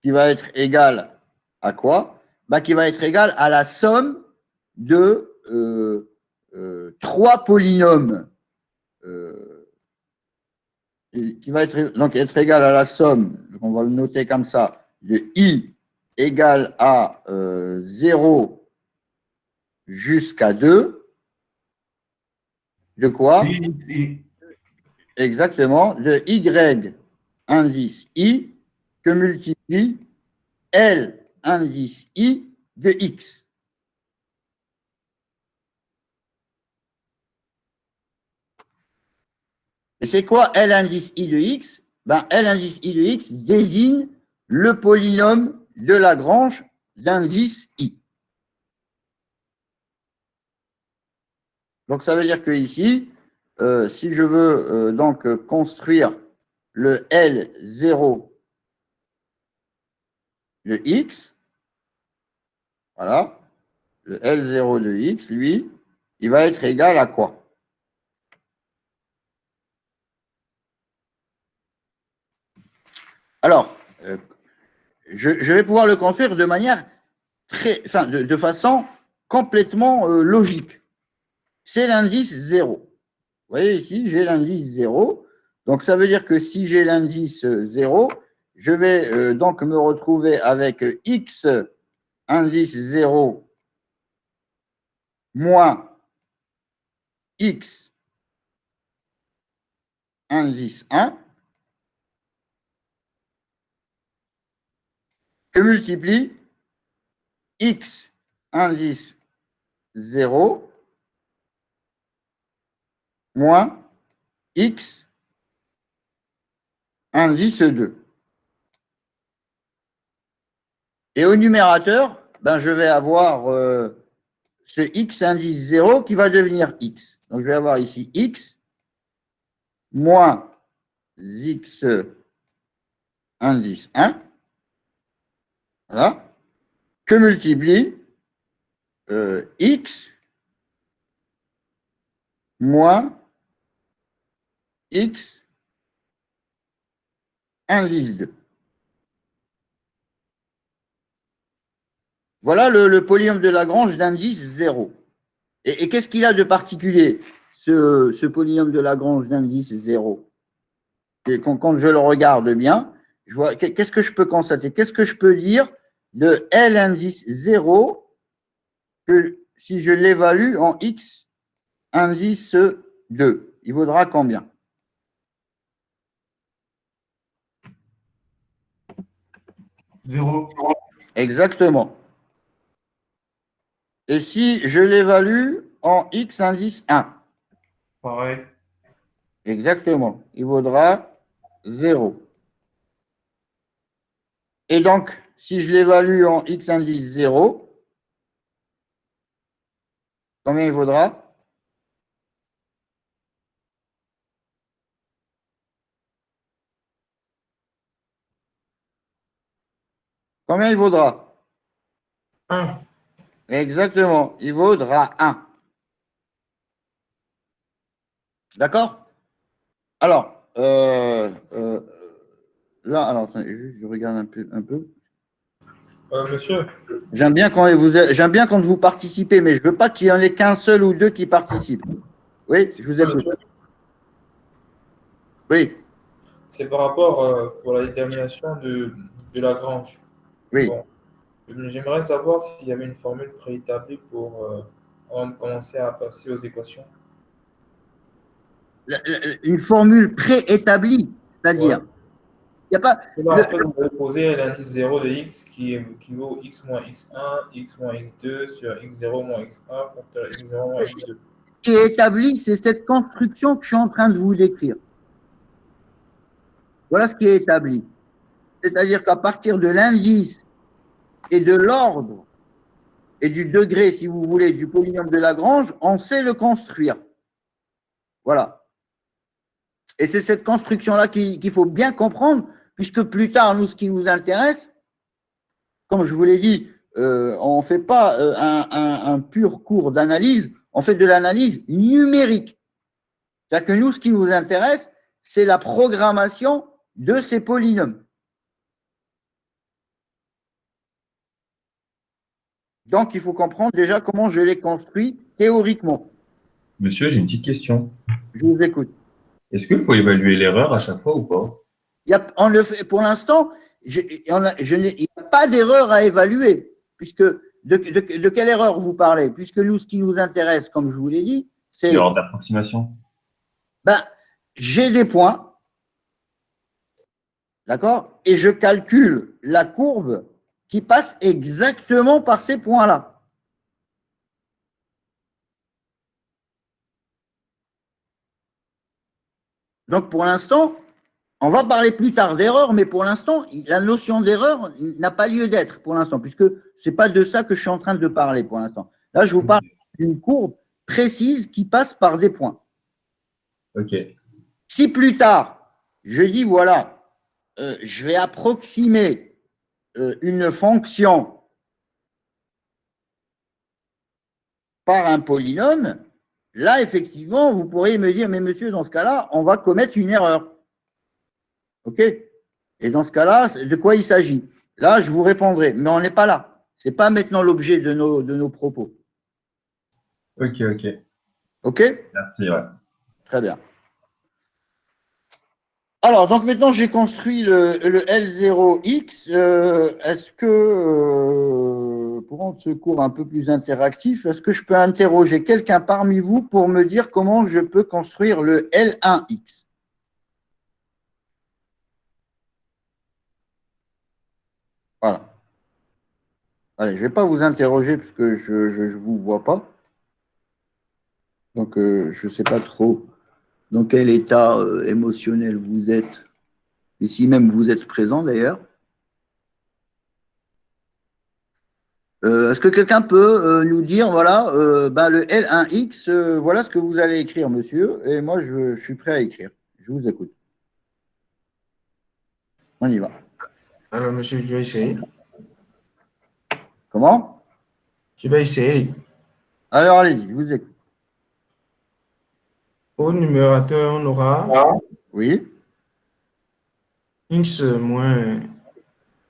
qui va être égal à quoi? Ben, qui va être égal à la somme de 3 polynômes. Qui va être égal à la somme, donc on va le noter comme ça, de i égale à 0 jusqu'à 2. De quoi? Exactement, de y indice i que multiplie L indice i de x. Et c'est quoi L indice i de x? Ben, L indice i de x désigne le polynôme de Lagrange d'indice i. Donc, ça veut dire que ici, si je veux donc construire le L0 de x, voilà, le L0 de x, lui, il va être égal à quoi? Alors, je vais pouvoir le construire de manière de façon complètement logique. C'est l'indice 0. Vous voyez ici, j'ai l'indice 0. Donc, ça veut dire que si j'ai l'indice 0, je vais donc me retrouver avec x indice 0 moins x indice 1 que multiplie x indice 0 moins x indice 2. Et au numérateur, ben, je vais avoir ce x indice 0 qui va devenir x. Donc, je vais avoir ici x moins x indice 1, voilà, que multiplie x moins x indice 2. Voilà le polynôme de Lagrange d'indice 0. Et qu'est-ce qu'il a de particulier, ce polynôme de Lagrange d'indice 0? Et quand je le regarde bien, je vois qu'est-ce que je peux constater? Qu'est-ce que je peux dire de L indice 0 que si je l'évalue en x indice 2, il vaudra combien? 0. Exactement. Et si je l'évalue en x indice 1? Pareil. Exactement. Il vaudra 0. Et donc, si je l'évalue en x indice 0, combien il vaudra? Combien il vaudra? 1. Exactement. Il vaudra 1. D'accord? Alors, là, alors, attendez, je regarde un peu. Monsieur, J'aime bien quand vous participez, mais je ne veux pas qu'il y en ait qu'un seul ou deux qui participent. Oui, je vous écoute. Oui, c'est par rapport pour la détermination de Lagrange. oui. Bon, j'aimerais savoir s'il y avait une formule préétablie avant de commencer à passer aux équations. Une formule préétablie, c'est-à-dire, il n'y a pas. Là, en fait, vous avez posé l'indice 0 de x qui vaut x moins x1, x moins x2 sur x0 moins x1 facteur x0 moins x2. Ce qui est établi, c'est cette construction que je suis en train de vous décrire. Voilà ce qui est établi. C'est-à-dire qu'à partir de l'indice et de l'ordre et du degré, si vous voulez, du polynôme de Lagrange, on sait le construire. Voilà. Et c'est cette construction-là qu'il faut bien comprendre, puisque plus tard, nous, ce qui nous intéresse, comme je vous l'ai dit, on ne fait pas un pur cours d'analyse, on fait de l'analyse numérique. C'est-à-dire que nous, ce qui nous intéresse, c'est la programmation de ces polynômes. Donc, il faut comprendre déjà comment je les construis théoriquement. Monsieur, j'ai une petite question. Je vous écoute. Est-ce qu'il faut évaluer l'erreur à chaque fois ou pas? On le fait, pour l'instant, il n'y a pas d'erreur à évaluer, puisque de quelle erreur vous parlez? Puisque nous, ce qui nous intéresse, comme je vous l'ai dit, c'est… L'erreur d'approximation. Ben, j'ai des points, d'accord? Et je calcule la courbe qui passe exactement par ces points-là. Donc, pour l'instant, on va parler plus tard d'erreur, mais pour l'instant, la notion d'erreur n'a pas lieu d'être pour l'instant, puisque ce n'est pas de ça que je suis en train de parler pour l'instant. Là, je vous parle d'une courbe précise qui passe par des points. Ok. Si plus tard, je dis, voilà, je vais approximer une fonction par un polynôme, là, effectivement, vous pourriez me dire, mais monsieur, dans ce cas-là, on va commettre une erreur. OK? Et dans ce cas-là, de quoi il s'agit? Là, je vous répondrai, mais on n'est pas là. Ce n'est pas maintenant l'objet de nos propos. Ok. OK? Merci, ouais. Très bien. Alors, donc maintenant, j'ai construit le L0X. Est-ce que, pour rendre ce cours un peu plus interactif, est-ce que je peux interroger quelqu'un parmi vous pour me dire comment je peux construire le L1X? Voilà. Allez, je ne vais pas vous interroger puisque je ne vous vois pas. Donc, je ne sais pas trop dans quel état émotionnel vous êtes, et si même vous êtes présent d'ailleurs. Est-ce que quelqu'un peut nous dire, voilà, le L1X, voilà ce que vous allez écrire, monsieur, et moi, je suis prêt à écrire. Je vous écoute. On y va. Alors, monsieur, je vais essayer. Comment? Je vais essayer. Alors, allez-y, je vous écoute. Au numérateur, on aura Oui, x moins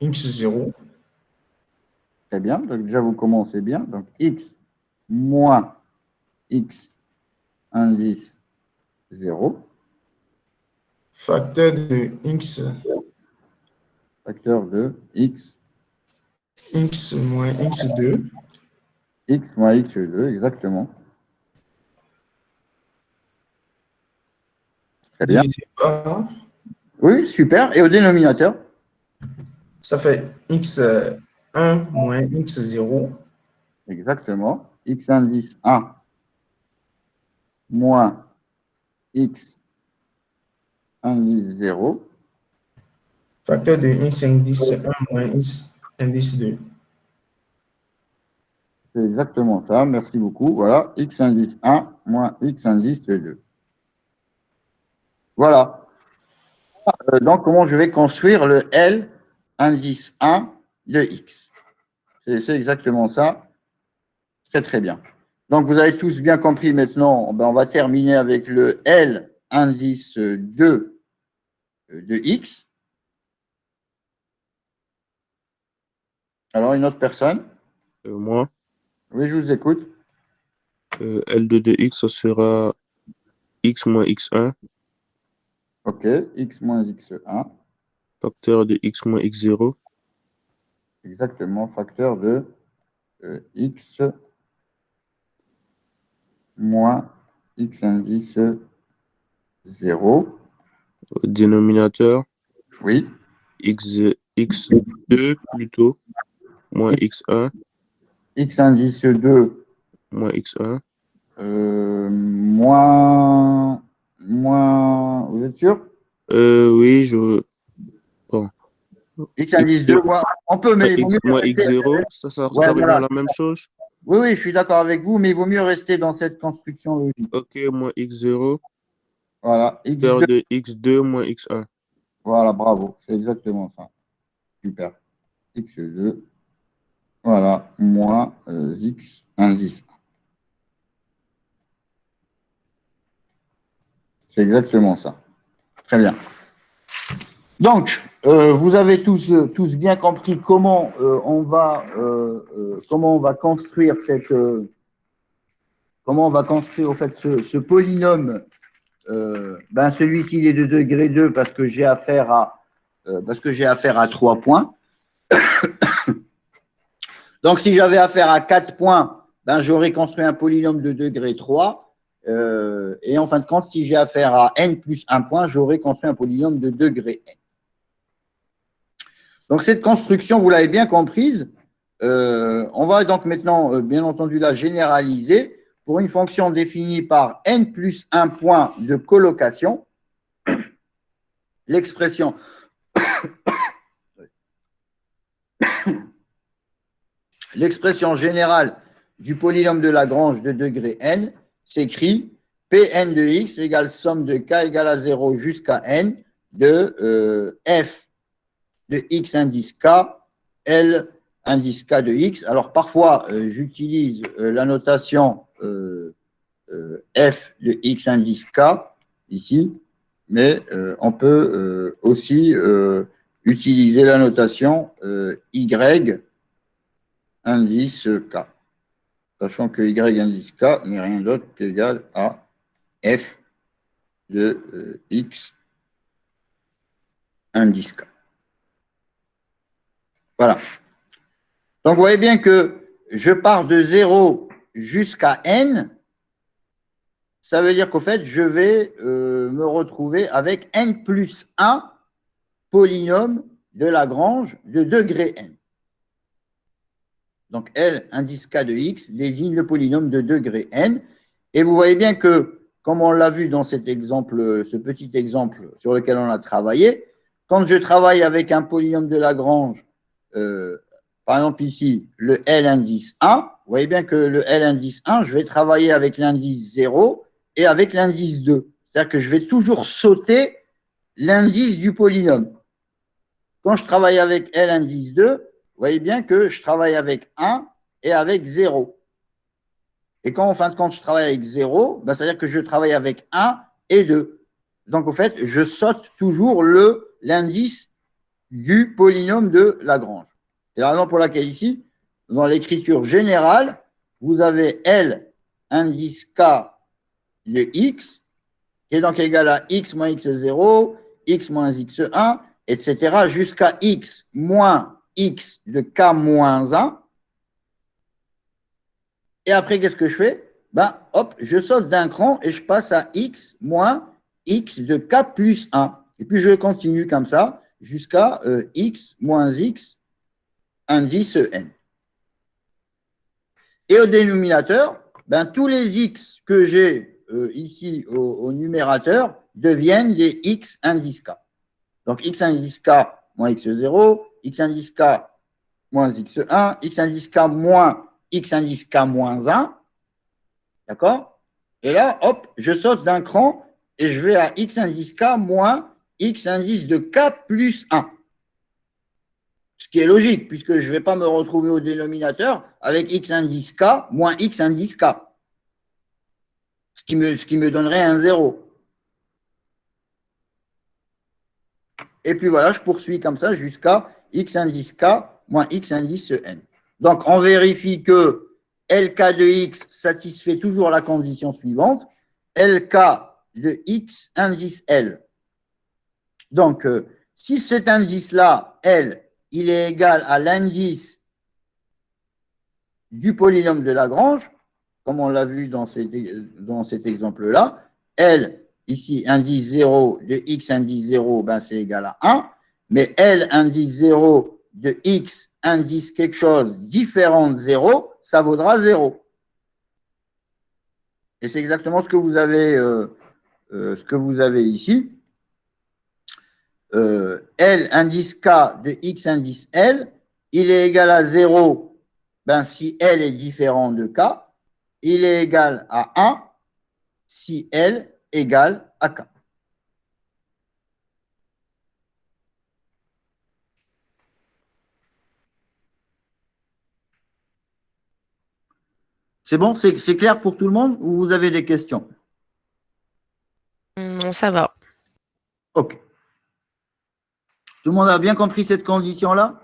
x0. très bien. Donc, déjà, vous commencez bien. Donc, X moins X indice 0. Facteur de x. Facteur de X. X moins x2. X moins X2, exactement. Très bien. Divisé par Oui, super. Et au dénominateur? Ça fait x1 moins x0. Exactement. X indice 1 moins X indice 0. Facteur de x indice 1 moins x indice 2. C'est exactement ça. Merci beaucoup. Voilà. X indice 1 moins X indice 2. Voilà. Donc, comment je vais construire le L indice 1 de X. C'est exactement ça. Très, très bien. Donc, vous avez tous bien compris maintenant. Ben, on va terminer avec le L indice 2 de X. Alors, une autre personne? Moi, Oui, je vous écoute. L2 de X, ça sera X moins X1, OK. X moins X1. facteur de X moins X0, Exactement. Facteur de X moins X indice 0. dénominateur, Oui. X2 plutôt, moins X1, X indice 2 moins X1, moins, vous êtes sûr? oui, bon. X indice 2, on peut, mais il vaut X mieux moins rester. X0, ça Ouais, revient voilà. à la même chose. Oui, oui, je suis d'accord avec vous, mais il vaut mieux rester dans cette construction logique. OK, moins X0, Voilà. facteur X2, de X2 moins X1. voilà, bravo. C'est exactement ça. Super. X2, voilà, moins X indice 1. C'est exactement ça. Très bien. Donc, vous avez tous bien compris comment on va construire comment on va construire au fait ce polynôme. Celui-ci il est de degré 2 parce que j'ai affaire à 3 points. Donc, si j'avais affaire à 4 points, j'aurais construit un polynôme de degré 3. Et en fin de compte, si j'ai affaire à n plus 1 point, j'aurais construit un polynôme de degré n. Donc, cette construction, vous l'avez bien comprise. On va donc maintenant, bien entendu, la généraliser pour une fonction définie par n plus 1 point de colocation. L'expression générale du polynôme de Lagrange de degré n s'écrit Pn de x égale somme de k égale à 0 jusqu'à n de f de x indice k, L indice k de x. Alors, parfois, j'utilise la notation f de x indice k, ici, mais on peut aussi utiliser la notation y indice k, sachant que y indice k n'est rien d'autre qu'égal à f de x indice k. Voilà. Donc, vous voyez bien que je pars de 0 jusqu'à n. Ça veut dire qu'au fait, je vais me retrouver avec n plus 1 polynôme de Lagrange de degré n. Donc, L indice k de x désigne le polynôme de degré n. Et vous voyez bien que, comme on l'a vu dans cet exemple, ce petit exemple sur lequel on a travaillé, quand je travaille avec un polynôme de Lagrange, par exemple ici, le L indice 1, vous voyez bien que le L indice 1, je vais travailler avec l'indice 0 et avec l'indice 2. C'est-à-dire que je vais toujours sauter l'indice du polynôme. Quand je travaille avec L indice 2, vous voyez bien que je travaille avec 1 et avec 0. Et quand, en fin de compte, je travaille avec 0, c'est-à-dire que je travaille avec 1 et 2. Donc, en fait, je saute toujours l'indice du polynôme de Lagrange. C'est la raison pour laquelle ici, dans l'écriture générale, vous avez L indice K de x, qui est donc égal à x moins x0, x moins x1, etc., jusqu'à x moins x de k moins 1. Et après, qu'est-ce que je fais? Hop, je saute d'un cran et je passe à x moins x de k plus 1. Et puis, je continue comme ça jusqu'à x moins x indice n. Et au dénominateur, ben, tous les x que j'ai ici au numérateur deviennent des x indice k. Donc, x indice k moins x0, x indice k moins x1, x indice k moins x indice k moins 1. D'accord? Et là, hop, je saute d'un cran et je vais à x indice k moins x indice de k plus 1. Ce qui est logique, puisque je ne vais pas me retrouver au dénominateur avec x indice k moins x indice k. Ce qui me donnerait un 0. Et puis voilà, je poursuis comme ça jusqu'à x indice k moins x indice n. Donc, on vérifie que LK de x satisfait toujours la condition suivante. LK de x indice L. Donc, si cet indice-là, L, il est égal à l'indice du polynôme de Lagrange, comme on l'a vu dans cet exemple-là, L, ici, indice 0 de x indice 0, ben, c'est égal à 1, mais L, indice 0 de x indice quelque chose différent de 0, ça vaudra 0. Et c'est exactement ce que vous avez ici. L indice K de X indice L, il est égal à 0 ben, si L est différent de K. Il est égal à 1 si L égale à K. C'est bon? C'est clair pour tout le monde ou vous avez des questions? Non, ça va. OK. Tout le monde a bien compris cette condition-là?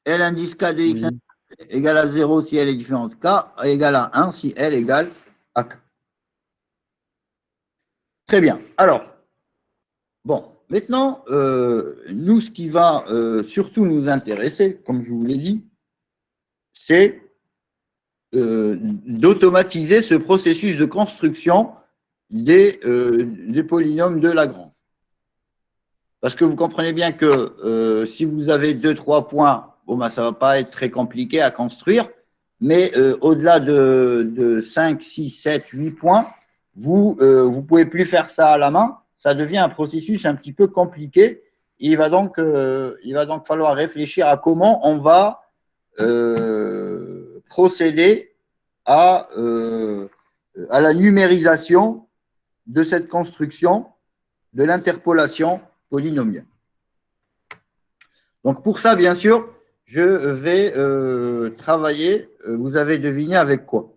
L indice K de X égale à 0 si L est différente de K, égale à 1 si L égale à K. Très bien. Alors, bon, maintenant, nous, ce qui va surtout nous intéresser, comme je vous l'ai dit, c'est d'automatiser ce processus de construction des polynômes de Lagrange. Parce que vous comprenez bien que si vous avez 2-3 points, bon, ben, ça ne va pas être très compliqué à construire, mais au-delà de 5, 6, 7, 8 points, vous ne pouvez plus faire ça à la main, ça devient un processus un petit peu compliqué. Il va donc falloir réfléchir à comment on va procéder à la numérisation de cette construction de l'interpolation polynomiale. Donc, pour ça, bien sûr, je vais travailler, vous avez deviné avec quoi?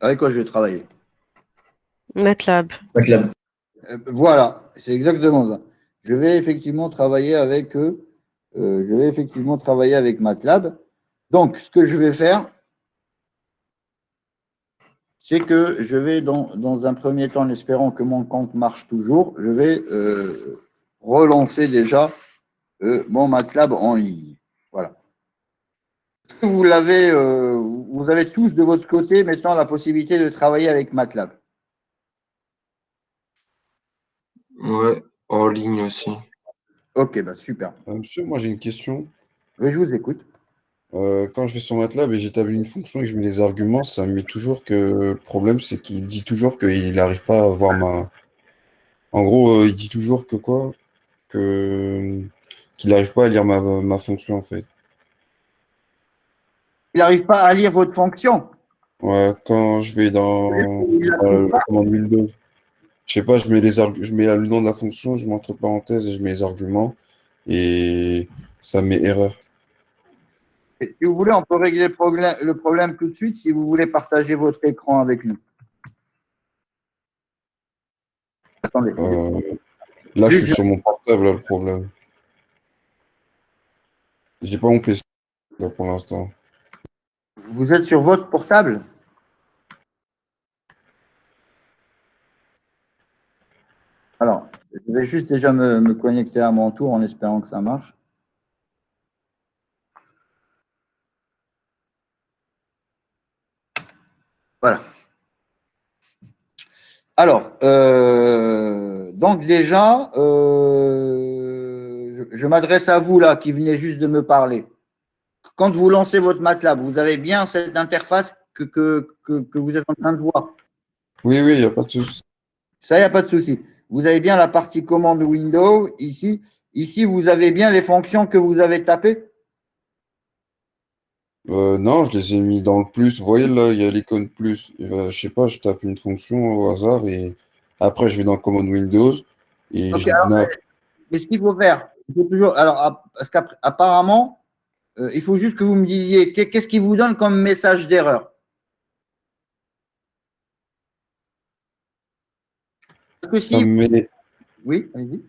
Avec quoi je vais travailler? MATLAB. MATLAB. Voilà, c'est exactement ça. Je vais effectivement travailler avec MATLAB. Donc, ce que je vais faire, c'est que je vais, dans un premier temps, en espérant que mon compte marche toujours, je vais relancer déjà mon MATLAB en ligne. Voilà. Vous avez tous de votre côté maintenant la possibilité de travailler avec MATLAB. Ouais, en ligne aussi. Ok, bah super. Monsieur, moi j'ai une question. Oui, je vous écoute. Quand je vais sur MATLAB et j'établis une fonction et que je mets les arguments, ça me met toujours que le problème, c'est qu'il dit toujours qu'il n'arrive pas à voir ma. En gros, il dit toujours que quoi? Qu'il n'arrive pas à lire ma fonction en fait. Il n'arrive pas à lire votre fonction. Ouais, quand je vais dans la commande Windows, je sais pas, je mets le nom de la fonction, je mets entre parenthèses et je mets les arguments et ça met erreur. Et si vous voulez, on peut régler le problème tout de suite si vous voulez partager votre écran avec nous. Attendez. Là, je suis sur mon portable, là, le problème. J'ai pas mon PC là, pour l'instant. Vous êtes sur votre portable? Alors, je vais juste déjà me connecter à mon tour en espérant que ça marche. Voilà. Alors, donc déjà, je m'adresse à vous là qui venez juste de me parler. Quand vous lancez votre MATLAB, vous avez bien cette interface que vous êtes en train de voir. Oui, il n'y a pas de souci. Ça, il n'y a pas de souci. Vous avez bien la partie commande Windows ici. Ici, vous avez bien les fonctions que vous avez tapées. Non, je les ai mis dans le plus. Vous voyez là, il y a l'icône plus. Je sais pas, je tape une fonction au hasard et après je vais dans commande Windows et Ok, je alors, nappe. mais ce qu'il faut faire, il faut toujours. Alors, parce qu'apparemment, il faut juste que vous me disiez qu'est-ce qui vous donne comme message d'erreur. Parce que Ça si. me met. Oui, allez-y.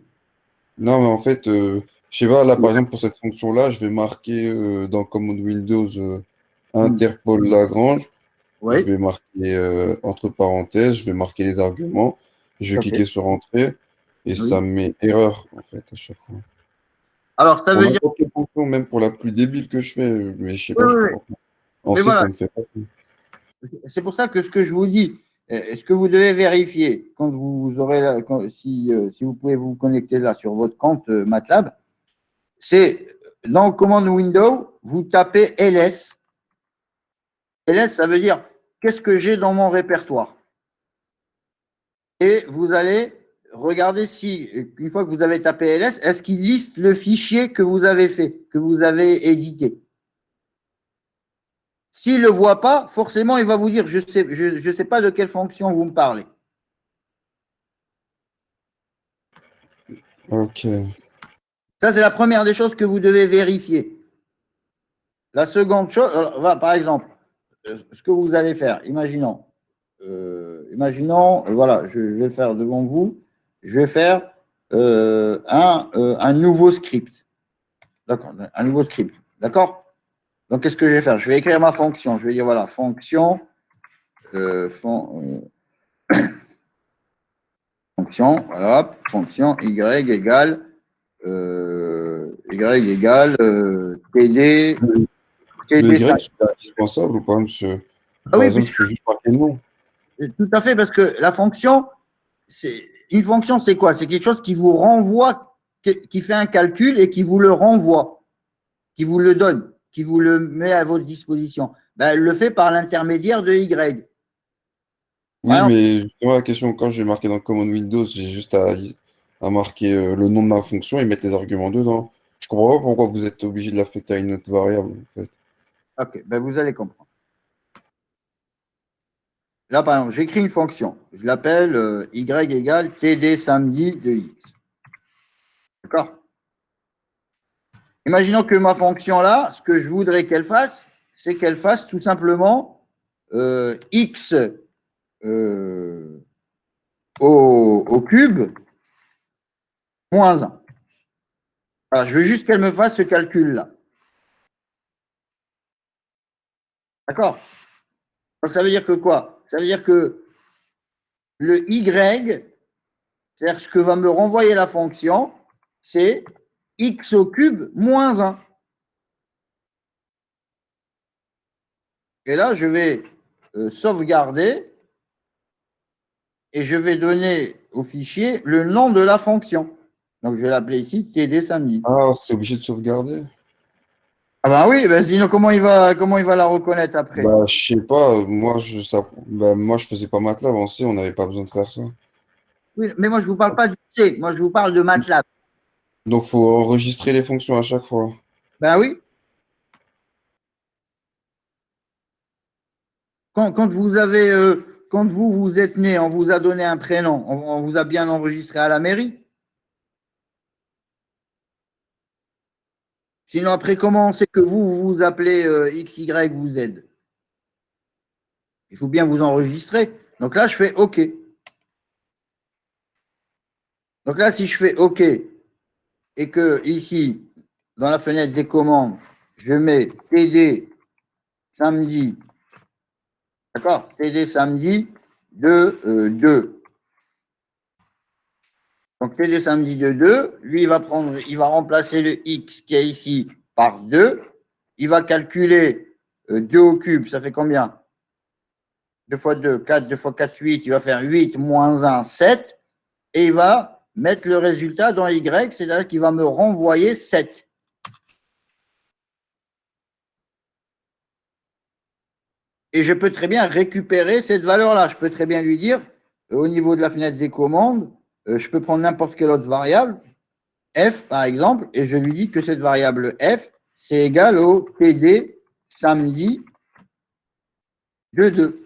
Non, mais en fait, je sais pas, là par exemple pour cette fonction-là, je vais marquer dans commande Windows Interpol Lagrange. Oui. Je vais marquer entre parenthèses, je vais marquer les arguments, je vais Ok. cliquer sur Entrée et Oui. ça me met erreur en fait à chaque fois. Alors, ça Pour veut dire. n'importe quelle fonction, même pour la plus débile que je fais, mais je sais Oui, pas, je oui, comprends pas. En mais C, voilà. ça me fait pas. C'est pour ça que ce que je vous dis, ce que vous devez vérifier quand vous aurez si vous pouvez vous connecter là sur votre compte MATLAB, c'est dans commande Windows, vous tapez ls. ls, ça veut dire qu'est-ce que j'ai dans mon répertoire. Et vous allez regarder si, une fois que vous avez tapé ls, est-ce qu'il liste le fichier que vous avez fait, que vous avez édité. S'il ne le voit pas, forcément, il va vous dire, je sais pas de quelle fonction vous me parlez. Ok. Ça, c'est la première des choses que vous devez vérifier. La seconde chose, alors, par exemple, ce que vous allez faire, imaginons, voilà, je vais faire devant vous, je vais faire un nouveau script. D'accord, un nouveau script. D'accord? Donc, qu'est-ce que je vais faire? Je vais écrire ma fonction. Je vais dire, voilà, fonction, fonction, voilà, fonction y égale TD. Le Y, c'est indispensable ou pas, monsieur? Ah Par oui, exemple, je peux juste marquer le nom. tout à fait, parce que la fonction, une fonction, c'est quoi? C'est quelque chose qui vous renvoie, qui fait un calcul et qui vous le renvoie, qui vous le donne, qui vous le met à votre disposition. Ben, elle le fait par l'intermédiaire de Y. Oui, Ouais, mais justement, la question, quand je vais marquer dans commande Windows, j'ai juste à marquer le nom de ma fonction et mettre les arguments dedans. Je comprends pas pourquoi vous êtes obligé de l'affecter à une autre variable, en fait. ok, ben vous allez comprendre. Là, par exemple, j'écris une fonction. Je l'appelle Y égale TD samedi de X. D'accord? Imaginons que ma fonction là, ce que je voudrais qu'elle fasse, c'est qu'elle fasse tout simplement X au cube moins 1. Alors, je veux juste qu'elle me fasse ce calcul-là. D'accord? Donc, ça veut dire que quoi? Ça veut dire que le Y, c'est-à-dire ce que va me renvoyer la fonction, c'est X au cube moins 1. Et là, je vais sauvegarder et je vais donner au fichier le nom de la fonction. Donc, je vais l'appeler ici TD samedi. Ah, c'est obligé de sauvegarder? Ah ben oui, ben sinon comment il va la reconnaître après? Bah, je sais pas, moi, je faisais pas MATLAB en C, on n'avait pas besoin de faire ça. Oui, mais moi, je ne vous parle pas du C, moi, je vous parle de MATLAB. Donc, faut enregistrer les fonctions à chaque fois. Ben oui. Quand vous avez, quand vous êtes né, on vous a donné un prénom, on vous a bien enregistré à la mairie. Sinon, après, comment on sait que vous vous appelez X, Y ou Z? Il faut bien vous enregistrer. Donc là, je fais OK. Donc là, si je fais OK et que ici, dans la fenêtre des commandes, je mets TD samedi, d'accord? TD samedi de 2. Donc TD samedi de 2, lui, il va remplacer le X qui est ici par 2. Il va calculer 2 au cube, ça fait combien? 2 fois 2, 4, 2 fois 4, 8, il va faire 8 moins 1, 7, et il va mettre le résultat dans Y, c'est-à-dire qu'il va me renvoyer 7. Et je peux très bien récupérer cette valeur-là. Je peux très bien lui dire, au niveau de la fenêtre des commandes, je peux prendre n'importe quelle autre variable, f par exemple, et je lui dis que cette variable f, c'est égal au TD samedi de 2.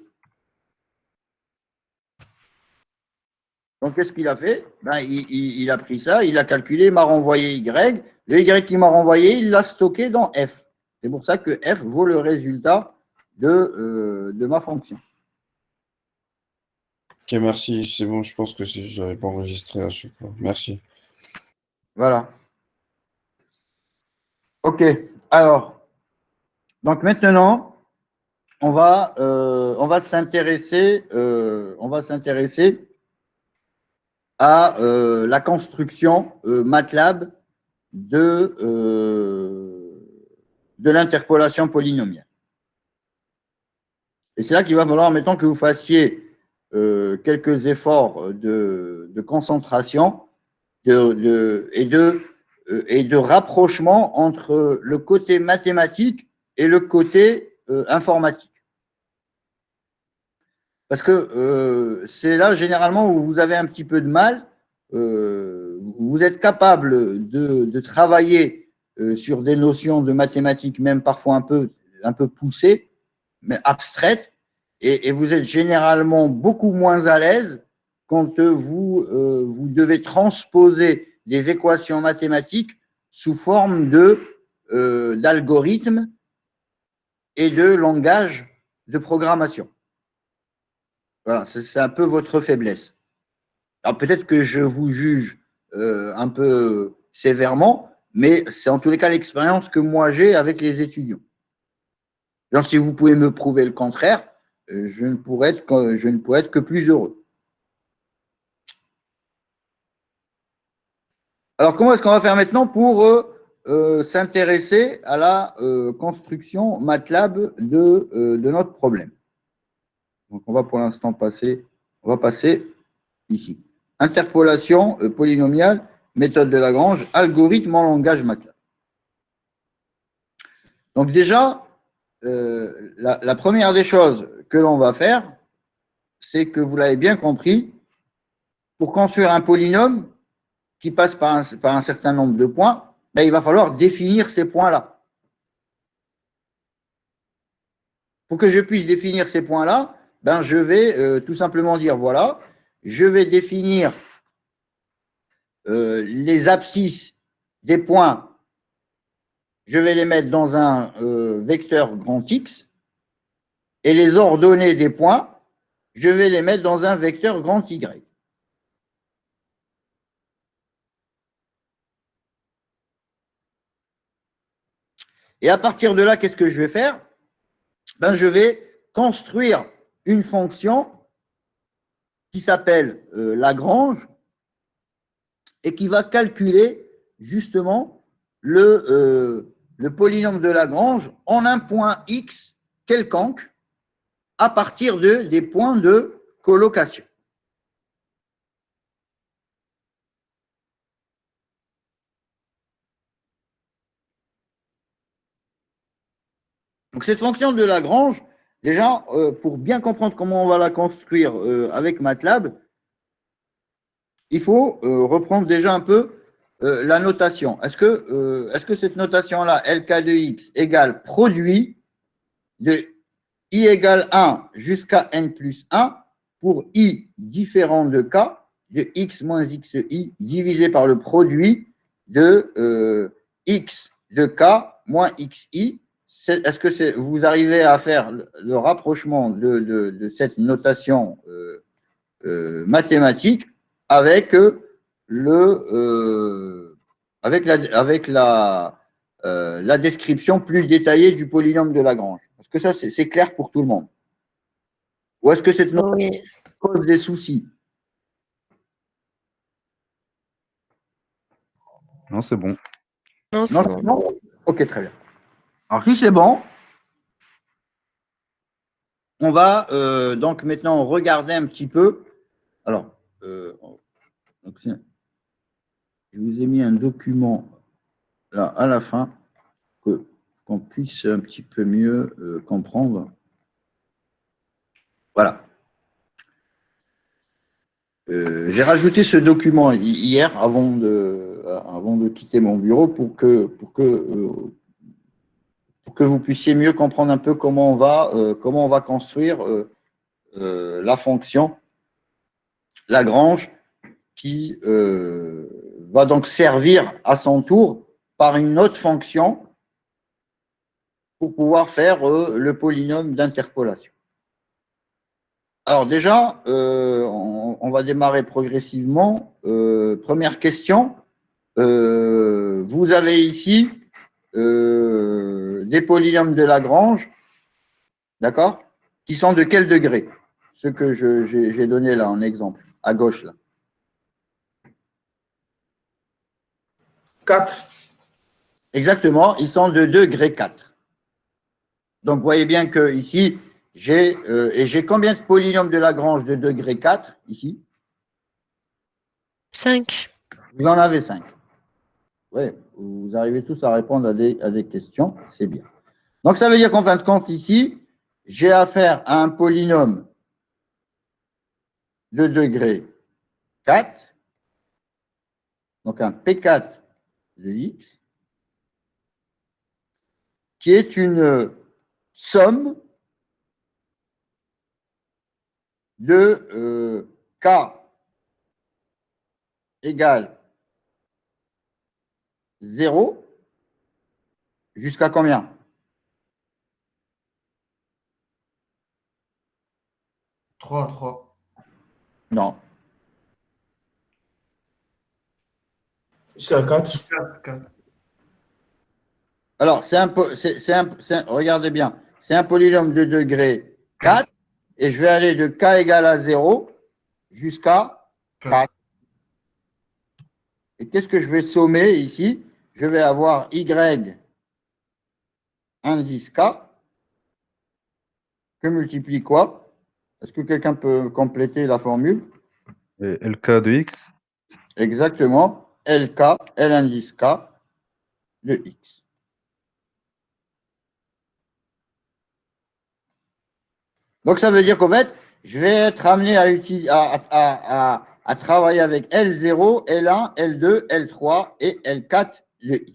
Donc, qu'est-ce qu'il a fait? Il a pris ça, il a calculé, il m'a renvoyé Y. Le Y qu'il m'a renvoyé, il l'a stocké dans F. C'est pour ça que F vaut le résultat de ma fonction. Ok, merci. C'est bon, je pense que je n'avais pas enregistré à chaque fois. Merci. Voilà. OK. Alors, donc maintenant, on va s'intéresser à la construction MATLAB de l'interpolation polynomiale. Et c'est là qu'il va falloir, mettons, que vous fassiez quelques efforts de concentration et de rapprochement entre le côté mathématique et le côté informatique. Parce que c'est là, généralement, où vous avez un petit peu de mal. Vous êtes capable de travailler sur des notions de mathématiques, même parfois un peu poussées, mais abstraites, et vous êtes généralement beaucoup moins à l'aise quand vous devez transposer des équations mathématiques sous forme d'algorithmes et de langage de programmation. Voilà, c'est un peu votre faiblesse. Alors peut-être que je vous juge un peu sévèrement, mais c'est en tous les cas l'expérience que moi j'ai avec les étudiants. Donc, si vous pouvez me prouver le contraire, je ne pourrais être que plus heureux. Alors, comment est-ce qu'on va faire maintenant pour s'intéresser à la construction MATLAB de notre problème? Donc, on va pour l'instant passer ici. Interpolation polynomiale, méthode de Lagrange, algorithme en langage MATLAB. Donc déjà, la première des choses que l'on va faire, c'est que vous l'avez bien compris, pour construire un polynôme qui passe par un certain nombre de points, ben, il va falloir définir ces points-là. Pour que je puisse définir ces points-là, ben, je vais tout simplement dire, voilà, je vais définir les abscisses des points, je vais les mettre dans un vecteur grand X, et les ordonnées des points, je vais les mettre dans un vecteur grand Y. Et à partir de là, qu'est-ce que je vais faire? Ben, je vais construire une fonction qui s'appelle Lagrange et qui va calculer justement le polynôme de Lagrange en un point X quelconque à partir des points de colocation. Donc, cette fonction de Lagrange, déjà, pour bien comprendre comment on va la construire avec MATLAB, il faut reprendre déjà un peu la notation. Est-ce que cette notation-là, LK de X égale produit de I égale 1 jusqu'à N plus 1 pour I différent de K de X moins XI divisé par le produit de X de K moins XI. Est-ce que vous arrivez à faire le rapprochement de cette notation mathématique avec la description plus détaillée du polynôme de Lagrange? Est-ce que ça, c'est clair pour tout le monde? Ou est-ce que cette notation cause des soucis? Non, c'est bon. Non, c'est bon. Non? Ok, très bien. Alors, si c'est bon, on va donc maintenant regarder un petit peu. Alors, donc, je vous ai mis un document là à la fin qu'on puisse un petit peu mieux comprendre. Voilà. J'ai rajouté ce document hier avant de quitter mon bureau pour que vous puissiez mieux comprendre un peu comment on va construire la fonction Lagrange qui va donc servir à son tour par une autre fonction pour pouvoir faire le polynôme d'interpolation. Alors déjà, on va démarrer progressivement. Première question. Vous avez ici des polynômes de Lagrange, d'accord, qui sont de quel degré? Ce que j'ai donné là en exemple, à gauche là. 4. Exactement, ils sont de degré 4. Donc, vous voyez bien que ici, j'ai combien de polynômes de Lagrange de degré 4 ici? 5. Vous en avez 5. Oui, vous arrivez tous à répondre à des questions, c'est bien. Donc, ça veut dire qu'en fin de compte, ici, j'ai affaire à un polynôme de degré 4, donc un P4 de x, qui est une somme de k égale 0 jusqu'à combien? Trois. Non. Jusqu'à 4. Alors, regardez bien, c'est un polynôme de degré 4 et je vais aller de k égale à 0 jusqu'à 4. Et qu'est-ce que je vais sommer ici? Je vais avoir y indice k que multiplie quoi? Est-ce que quelqu'un peut compléter la formule? Et LK de X. Exactement. LK, L indice k de X. Donc, ça veut dire qu'en fait, je vais être amené à travailler avec L0, L1, L2, L3 et L4 de X.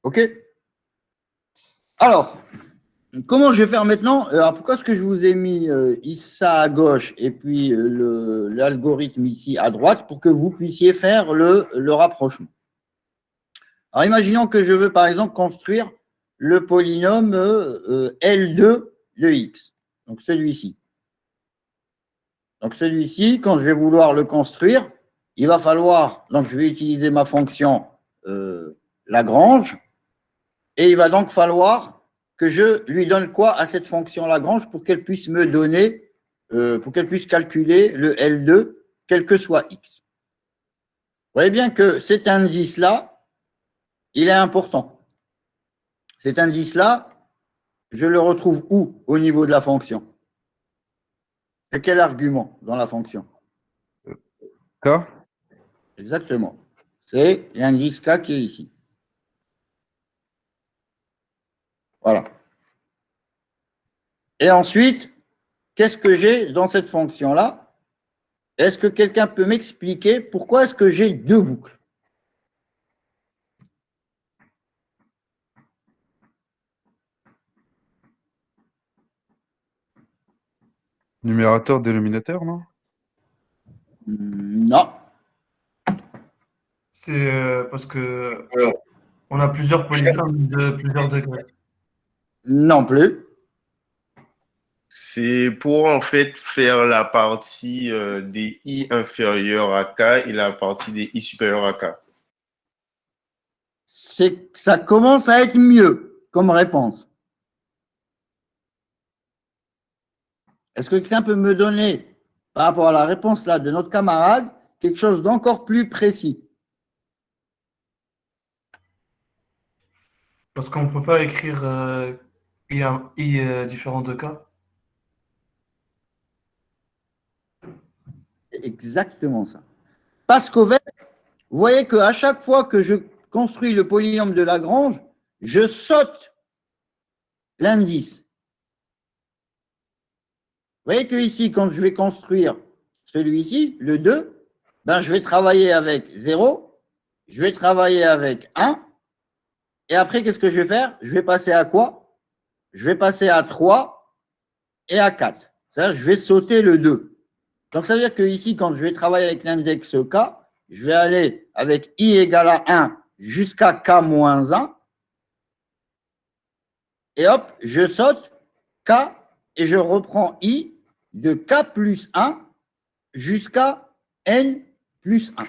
OK? Alors, comment je vais faire maintenant? Alors, pourquoi est-ce que je vous ai mis ça à gauche et puis l'algorithme ici à droite pour que vous puissiez faire le rapprochement? Alors, imaginons que je veux, par exemple, construire le polynôme L2 de X. Donc, celui-ci. Donc, celui-ci, quand je vais vouloir le construire, il va falloir, donc je vais utiliser ma fonction Lagrange, et il va donc falloir que je lui donne quoi à cette fonction Lagrange pour qu'elle puisse me donner, pour qu'elle puisse calculer le L2, quel que soit X. Vous voyez bien que cet indice-là, il est important. Cet indice-là, je le retrouve où au niveau de la fonction? C'est quel argument dans la fonction? K. Exactement. C'est l'indice K qui est ici. Voilà. Et ensuite, qu'est-ce que j'ai dans cette fonction-là? Est-ce que quelqu'un peut m'expliquer pourquoi est-ce que j'ai deux boucles? Numérateur, dénominateur, non? Non. C'est parce que on a plusieurs polynômes de plusieurs degrés. Non plus. C'est pour en fait faire la partie des i inférieurs à k et la partie des i supérieurs à k. Ça commence à être mieux comme réponse. Est-ce que quelqu'un peut me donner, par rapport à la réponse là de notre camarade, quelque chose d'encore plus précis? Parce qu'on ne peut pas écrire i différent de k. C'est exactement ça. Parce qu'au fait, vous voyez qu'à chaque fois que je construis le polynôme de Lagrange, je saute l'indice. Vous voyez que ici, quand je vais construire celui-ci, le 2, ben, je vais travailler avec 0, je vais travailler avec 1, et après, qu'est-ce que je vais faire? Je vais passer à quoi? Je vais passer à 3 et à 4. C'est-à-dire, je vais sauter le 2. Donc, ça veut dire que ici, quand je vais travailler avec l'index K, je vais aller avec I égale à 1 jusqu'à K moins 1. Et hop, je saute K et je reprends I de K plus 1 jusqu'à N plus 1.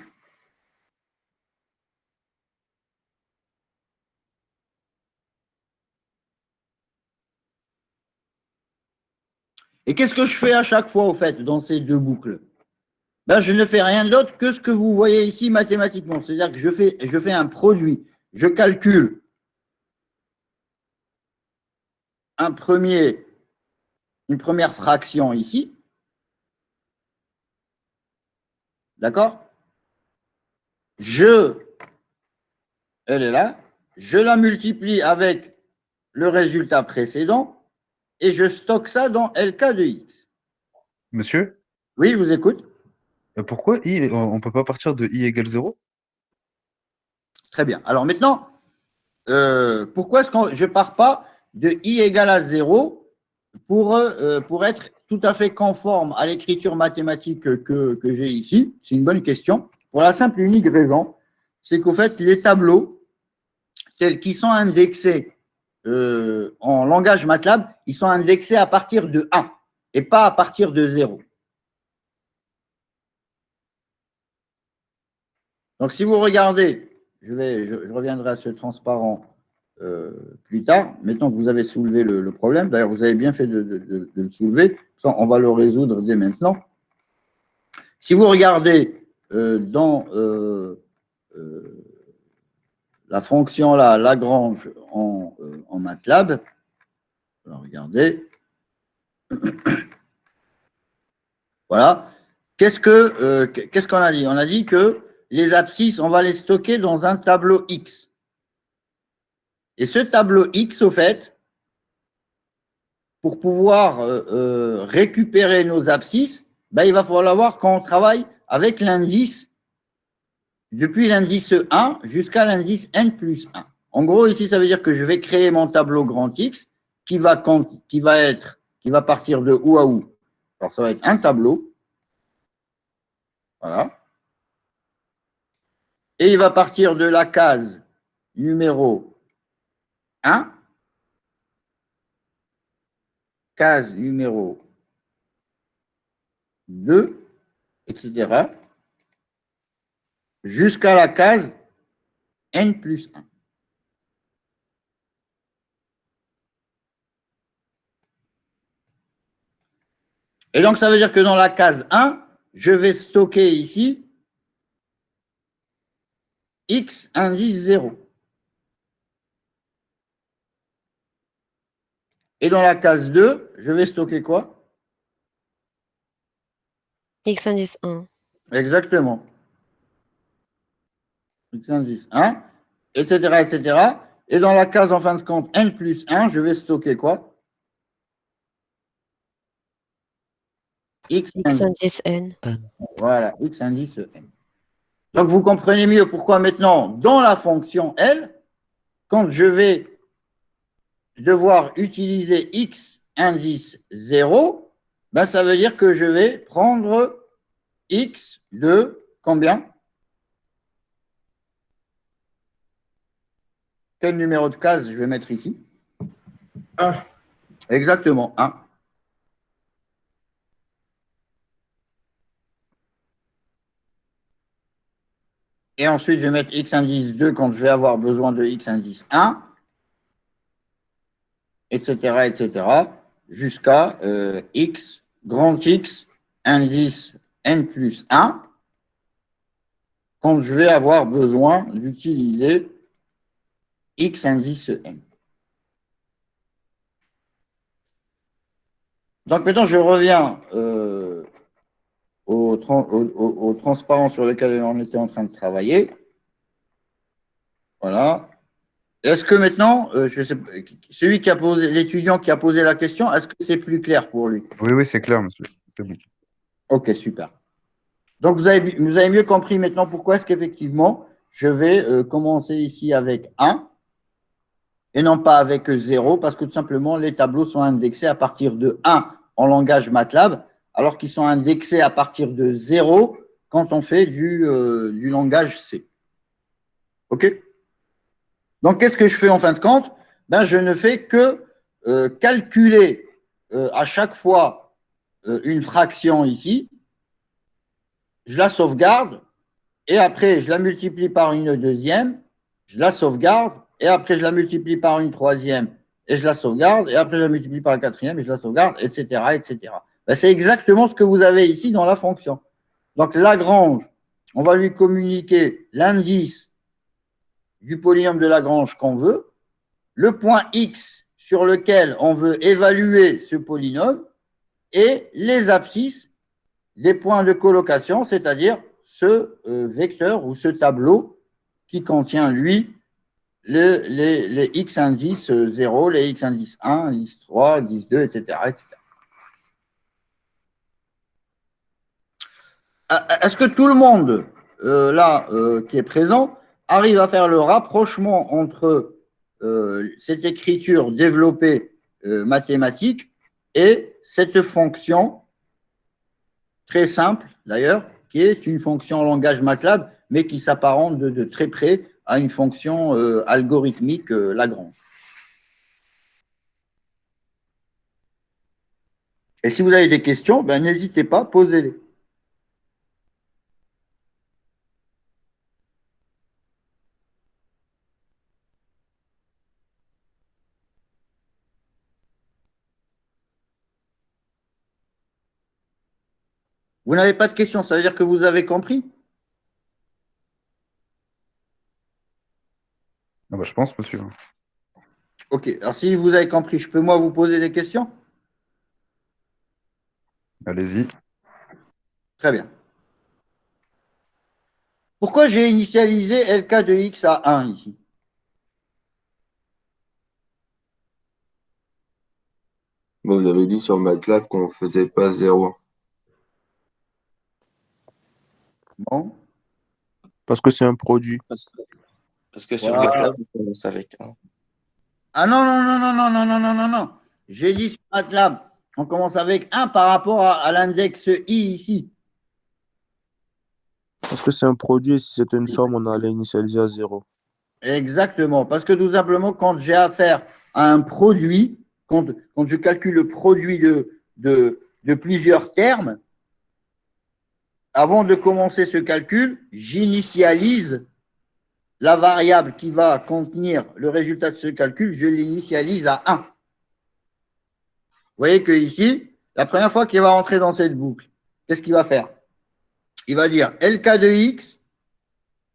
Et qu'est-ce que je fais à chaque fois, au fait, dans ces deux boucles? Ben, je ne fais rien d'autre que ce que vous voyez ici mathématiquement. C'est-à-dire que je fais un produit. Je calcule une première fraction ici. D'accord? Elle est là. Je la multiplie avec le résultat précédent et je stocke ça dans LK de X. Monsieur, Oui, je vous écoute. pourquoi I, on ne peut pas partir de I égale 0? Très bien. Alors maintenant, pourquoi est-ce que je ne pars pas de I égale à 0 pour être tout à fait conforme à l'écriture mathématique que j'ai ici? C'est une bonne question. Pour la simple et unique raison, c'est qu'au fait, les tableaux tels qu'ils sont indexés en langage MATLAB, ils sont indexés à partir de 1 et pas à partir de 0. Donc, si vous regardez, je reviendrai à ce transparent plus tard, mettons que vous avez soulevé le problème. D'ailleurs, vous avez bien fait de le soulever. On va le résoudre dès maintenant. Si vous regardez dans la fonction là, Lagrange en MATLAB, alors regardez. Voilà. Qu'est-ce qu'on a dit? On a dit que les abscisses, on va les stocker dans un tableau X. Et ce tableau X, au fait, pour pouvoir récupérer nos abscisses, ben, il va falloir voir quand on travaille avec l'indice, depuis l'indice 1 jusqu'à l'indice N plus 1. En gros, ici, ça veut dire que je vais créer mon tableau grand X qui va partir de où à où? Alors, ça va être un tableau. Voilà. Et il va partir de la case numéro 1, case numéro 2, etc., jusqu'à la case N plus 1. Et donc, ça veut dire que dans la case 1, je vais stocker ici X indice 0. Et dans la case 2, je vais stocker quoi? X indice 1. Exactement. X indice 1, etc., etc. Et dans la case, en fin de compte, N plus 1, je vais stocker quoi? X indice N. Voilà, X indice N. Donc, vous comprenez mieux pourquoi maintenant, dans la fonction L, quand je vais devoir utiliser X indice 0, ben, ça veut dire que je vais prendre X de combien? Quel numéro de case je vais mettre ici? 1. Exactement, 1. Et ensuite, je vais mettre X indice 2 quand je vais avoir besoin de X indice 1, etc., etc., jusqu'à X, grand X, indice N plus 1, quand je vais avoir besoin d'utiliser X indice N. Donc maintenant, je reviens au transparent sur lequel on était en train de travailler. Voilà. Est-ce que maintenant, je sais, celui qui a posé, l'étudiant qui a posé la question, est-ce que c'est plus clair pour lui? Oui, oui, c'est clair, monsieur. C'est bon. Ok, super. Donc, vous avez mieux compris maintenant pourquoi est-ce qu'effectivement, je vais commencer ici avec 1 et non pas avec 0, parce que tout simplement, les tableaux sont indexés à partir de 1 en langage MATLAB, alors qu'ils sont indexés à partir de 0 quand on fait du langage C. OK? Donc, qu'est-ce que je fais en fin de compte? Ben, je ne fais que calculer à chaque fois une fraction ici, je la sauvegarde, et après, je la multiplie par une deuxième, je la sauvegarde, et après, je la multiplie par une troisième, et je la sauvegarde, et après, je la multiplie par la quatrième, et je la sauvegarde, etc., etc. Ben, c'est exactement ce que vous avez ici dans la fonction. Donc, Lagrange, on va lui communiquer l'indice du polynôme de Lagrange qu'on veut, le point X sur lequel on veut évaluer ce polynôme, et les abscisses des points de colocation, c'est-à-dire ce vecteur ou ce tableau qui contient, lui, les x indices 0, les x indices 1, indice 3, indice 2, etc., etc. Est-ce que tout le monde, là, qui est présent, arrive à faire le rapprochement entre cette écriture développée mathématique et cette fonction très simple, d'ailleurs, qui est une fonction en langage MATLAB, mais qui s'apparente de très près à une fonction algorithmique Lagrange. Et si vous avez des questions, ben, n'hésitez pas, posez-les. Vous n'avez pas de questions, ça veut dire que vous avez compris? Ah bah, je pense, monsieur. Ok, alors si vous avez compris, je peux moi vous poser des questions? Allez-y. Très bien. Pourquoi j'ai initialisé LK de x à 1 ici? Vous avez dit sur MATLAB qu'on ne faisait pas 0. Bon. Parce que c'est un produit. Parce que sur Voilà. MATLAB, on commence avec 1. Ah non, non, non, non, non, non, non, non, non, non. J'ai dit sur MATLAB, on commence avec 1 par rapport à l'index i ici. Parce que c'est un produit et si c'était une somme, on allait initialiser à 0. Exactement, parce que tout simplement, quand j'ai affaire à un produit, quand je calcule le produit de plusieurs termes, avant de commencer ce calcul, j'initialise la variable qui va contenir le résultat de ce calcul, je l'initialise à 1. Vous voyez que ici, la première fois qu'il va rentrer dans cette boucle, qu'est-ce qu'il va faire? Il va dire LK de x,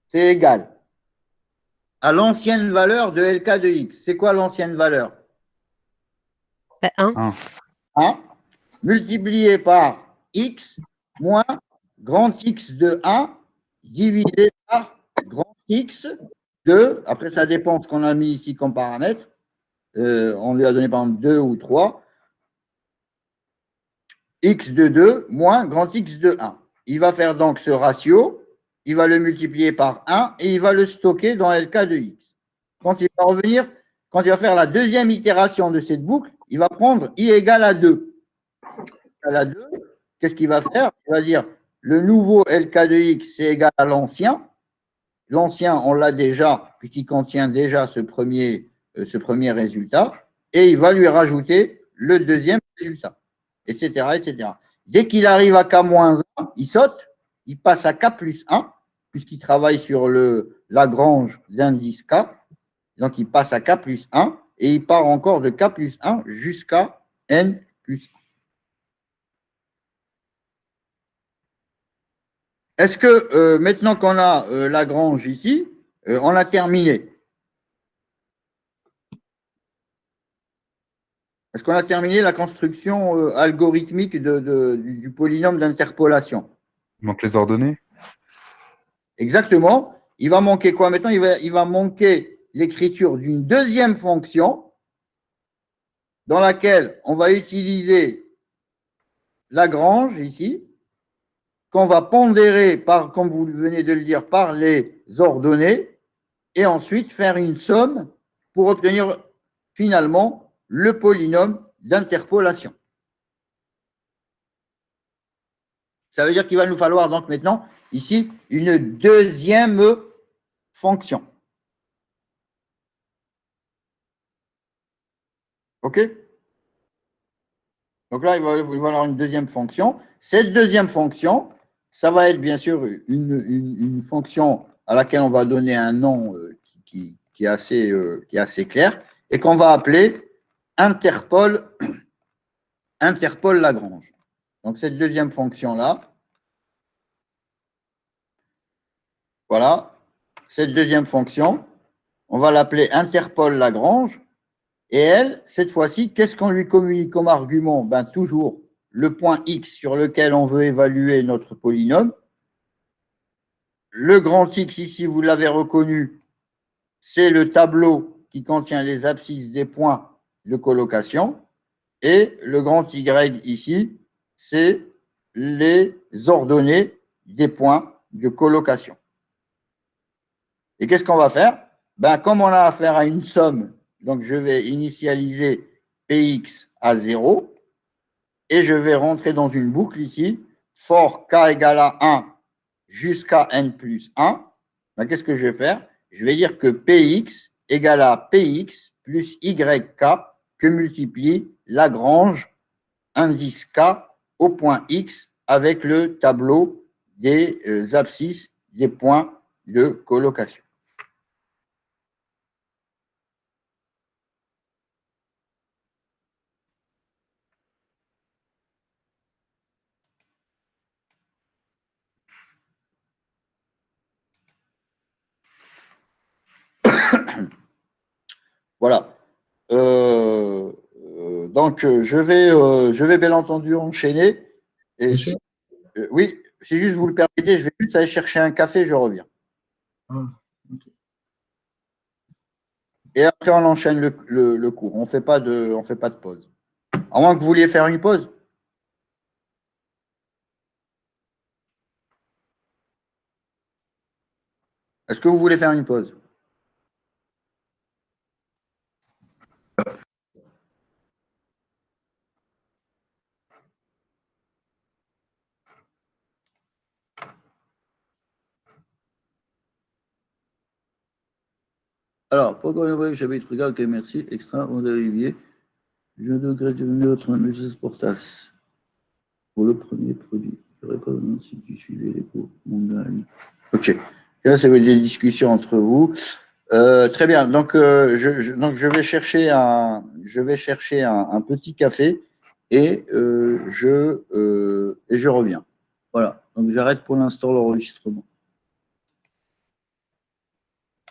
c'est égal à l'ancienne valeur de LK de x. C'est quoi l'ancienne valeur? 1. 1 multiplié par x moins grand X de 1 divisé par grand X de, après ça dépend de ce qu'on a mis ici comme paramètre, on lui a donné par exemple 2 ou 3, X de 2 moins grand X de 1. Il va faire donc ce ratio, il va le multiplier par 1 et il va le stocker dans LK de X. Quand il va revenir, quand il va faire la deuxième itération de cette boucle, il va prendre I égale à 2. À 2, qu'est-ce qu'il va faire? Il va dire le nouveau LK de X, c'est égal à l'ancien. L'ancien, on l'a déjà, puisqu'il contient déjà ce premier résultat. Et il va lui rajouter le deuxième résultat, etc., etc. Dès qu'il arrive à K-1, il saute, il passe à K plus 1, puisqu'il travaille sur le Lagrange d'indice K. Donc, il passe à K plus 1 et il part encore de K plus 1 jusqu'à N plus 1. Est-ce que maintenant qu'on a Lagrange ici, on a terminé? Est-ce qu'on a terminé la construction algorithmique du polynôme d'interpolation? Il manque les ordonnées. Exactement. Il va manquer quoi maintenant? Il va manquer l'écriture d'une deuxième fonction dans laquelle on va utiliser Lagrange ici, qu'on va pondérer par, comme vous venez de le dire, par les ordonnées, et ensuite faire une somme pour obtenir finalement le polynôme d'interpolation. Ça veut dire qu'il va nous falloir donc maintenant ici une deuxième fonction. OK? Donc là, il va y avoir une deuxième fonction. Cette deuxième fonction, ça va être bien sûr une fonction à laquelle on va donner un nom qui est assez clair et qu'on va appeler interpol Lagrange. Donc cette deuxième fonction-là, voilà, cette deuxième fonction, on va l'appeler interpol Lagrange. Et elle, cette fois-ci, qu'est-ce qu'on lui communique comme argument? Ben, toujours le point X sur lequel on veut évaluer notre polynôme. Le grand X ici, vous l'avez reconnu, c'est le tableau qui contient les abscisses des points de colocation. Et le grand Y ici, c'est les ordonnées des points de colocation. Et qu'est-ce qu'on va faire? Ben, comme on a affaire à une somme, donc je vais initialiser Px à 0 et je vais rentrer dans une boucle ici, for k égale à 1 jusqu'à n plus 1. Ben, qu'est-ce que je vais faire? Je vais dire que Px égale à Px plus Yk que multiplie Lagrange indice K au point X avec le tableau des abscisses des points de colocation. Voilà. Donc, je vais bien entendu enchaîner. Et oui, si juste vous le permettez, je vais juste aller chercher un café, je reviens. Et après, on enchaîne le cours. On ne fait pas de pause. À moins que vous vouliez faire une pause. Est-ce que vous voulez faire une pause? Alors, pourquoi vous voyez chapitre regard, ok, merci, extra, on Olivier. Je devrais devenir votre Mrs. Portas pour le premier produit. Je n'aurais pas besoin si tu suivais les cours. Ok. Là, c'est des discussions entre vous. Très bien. Donc, je vais chercher un petit café et je reviens. Voilà. Donc, j'arrête pour l'instant l'enregistrement.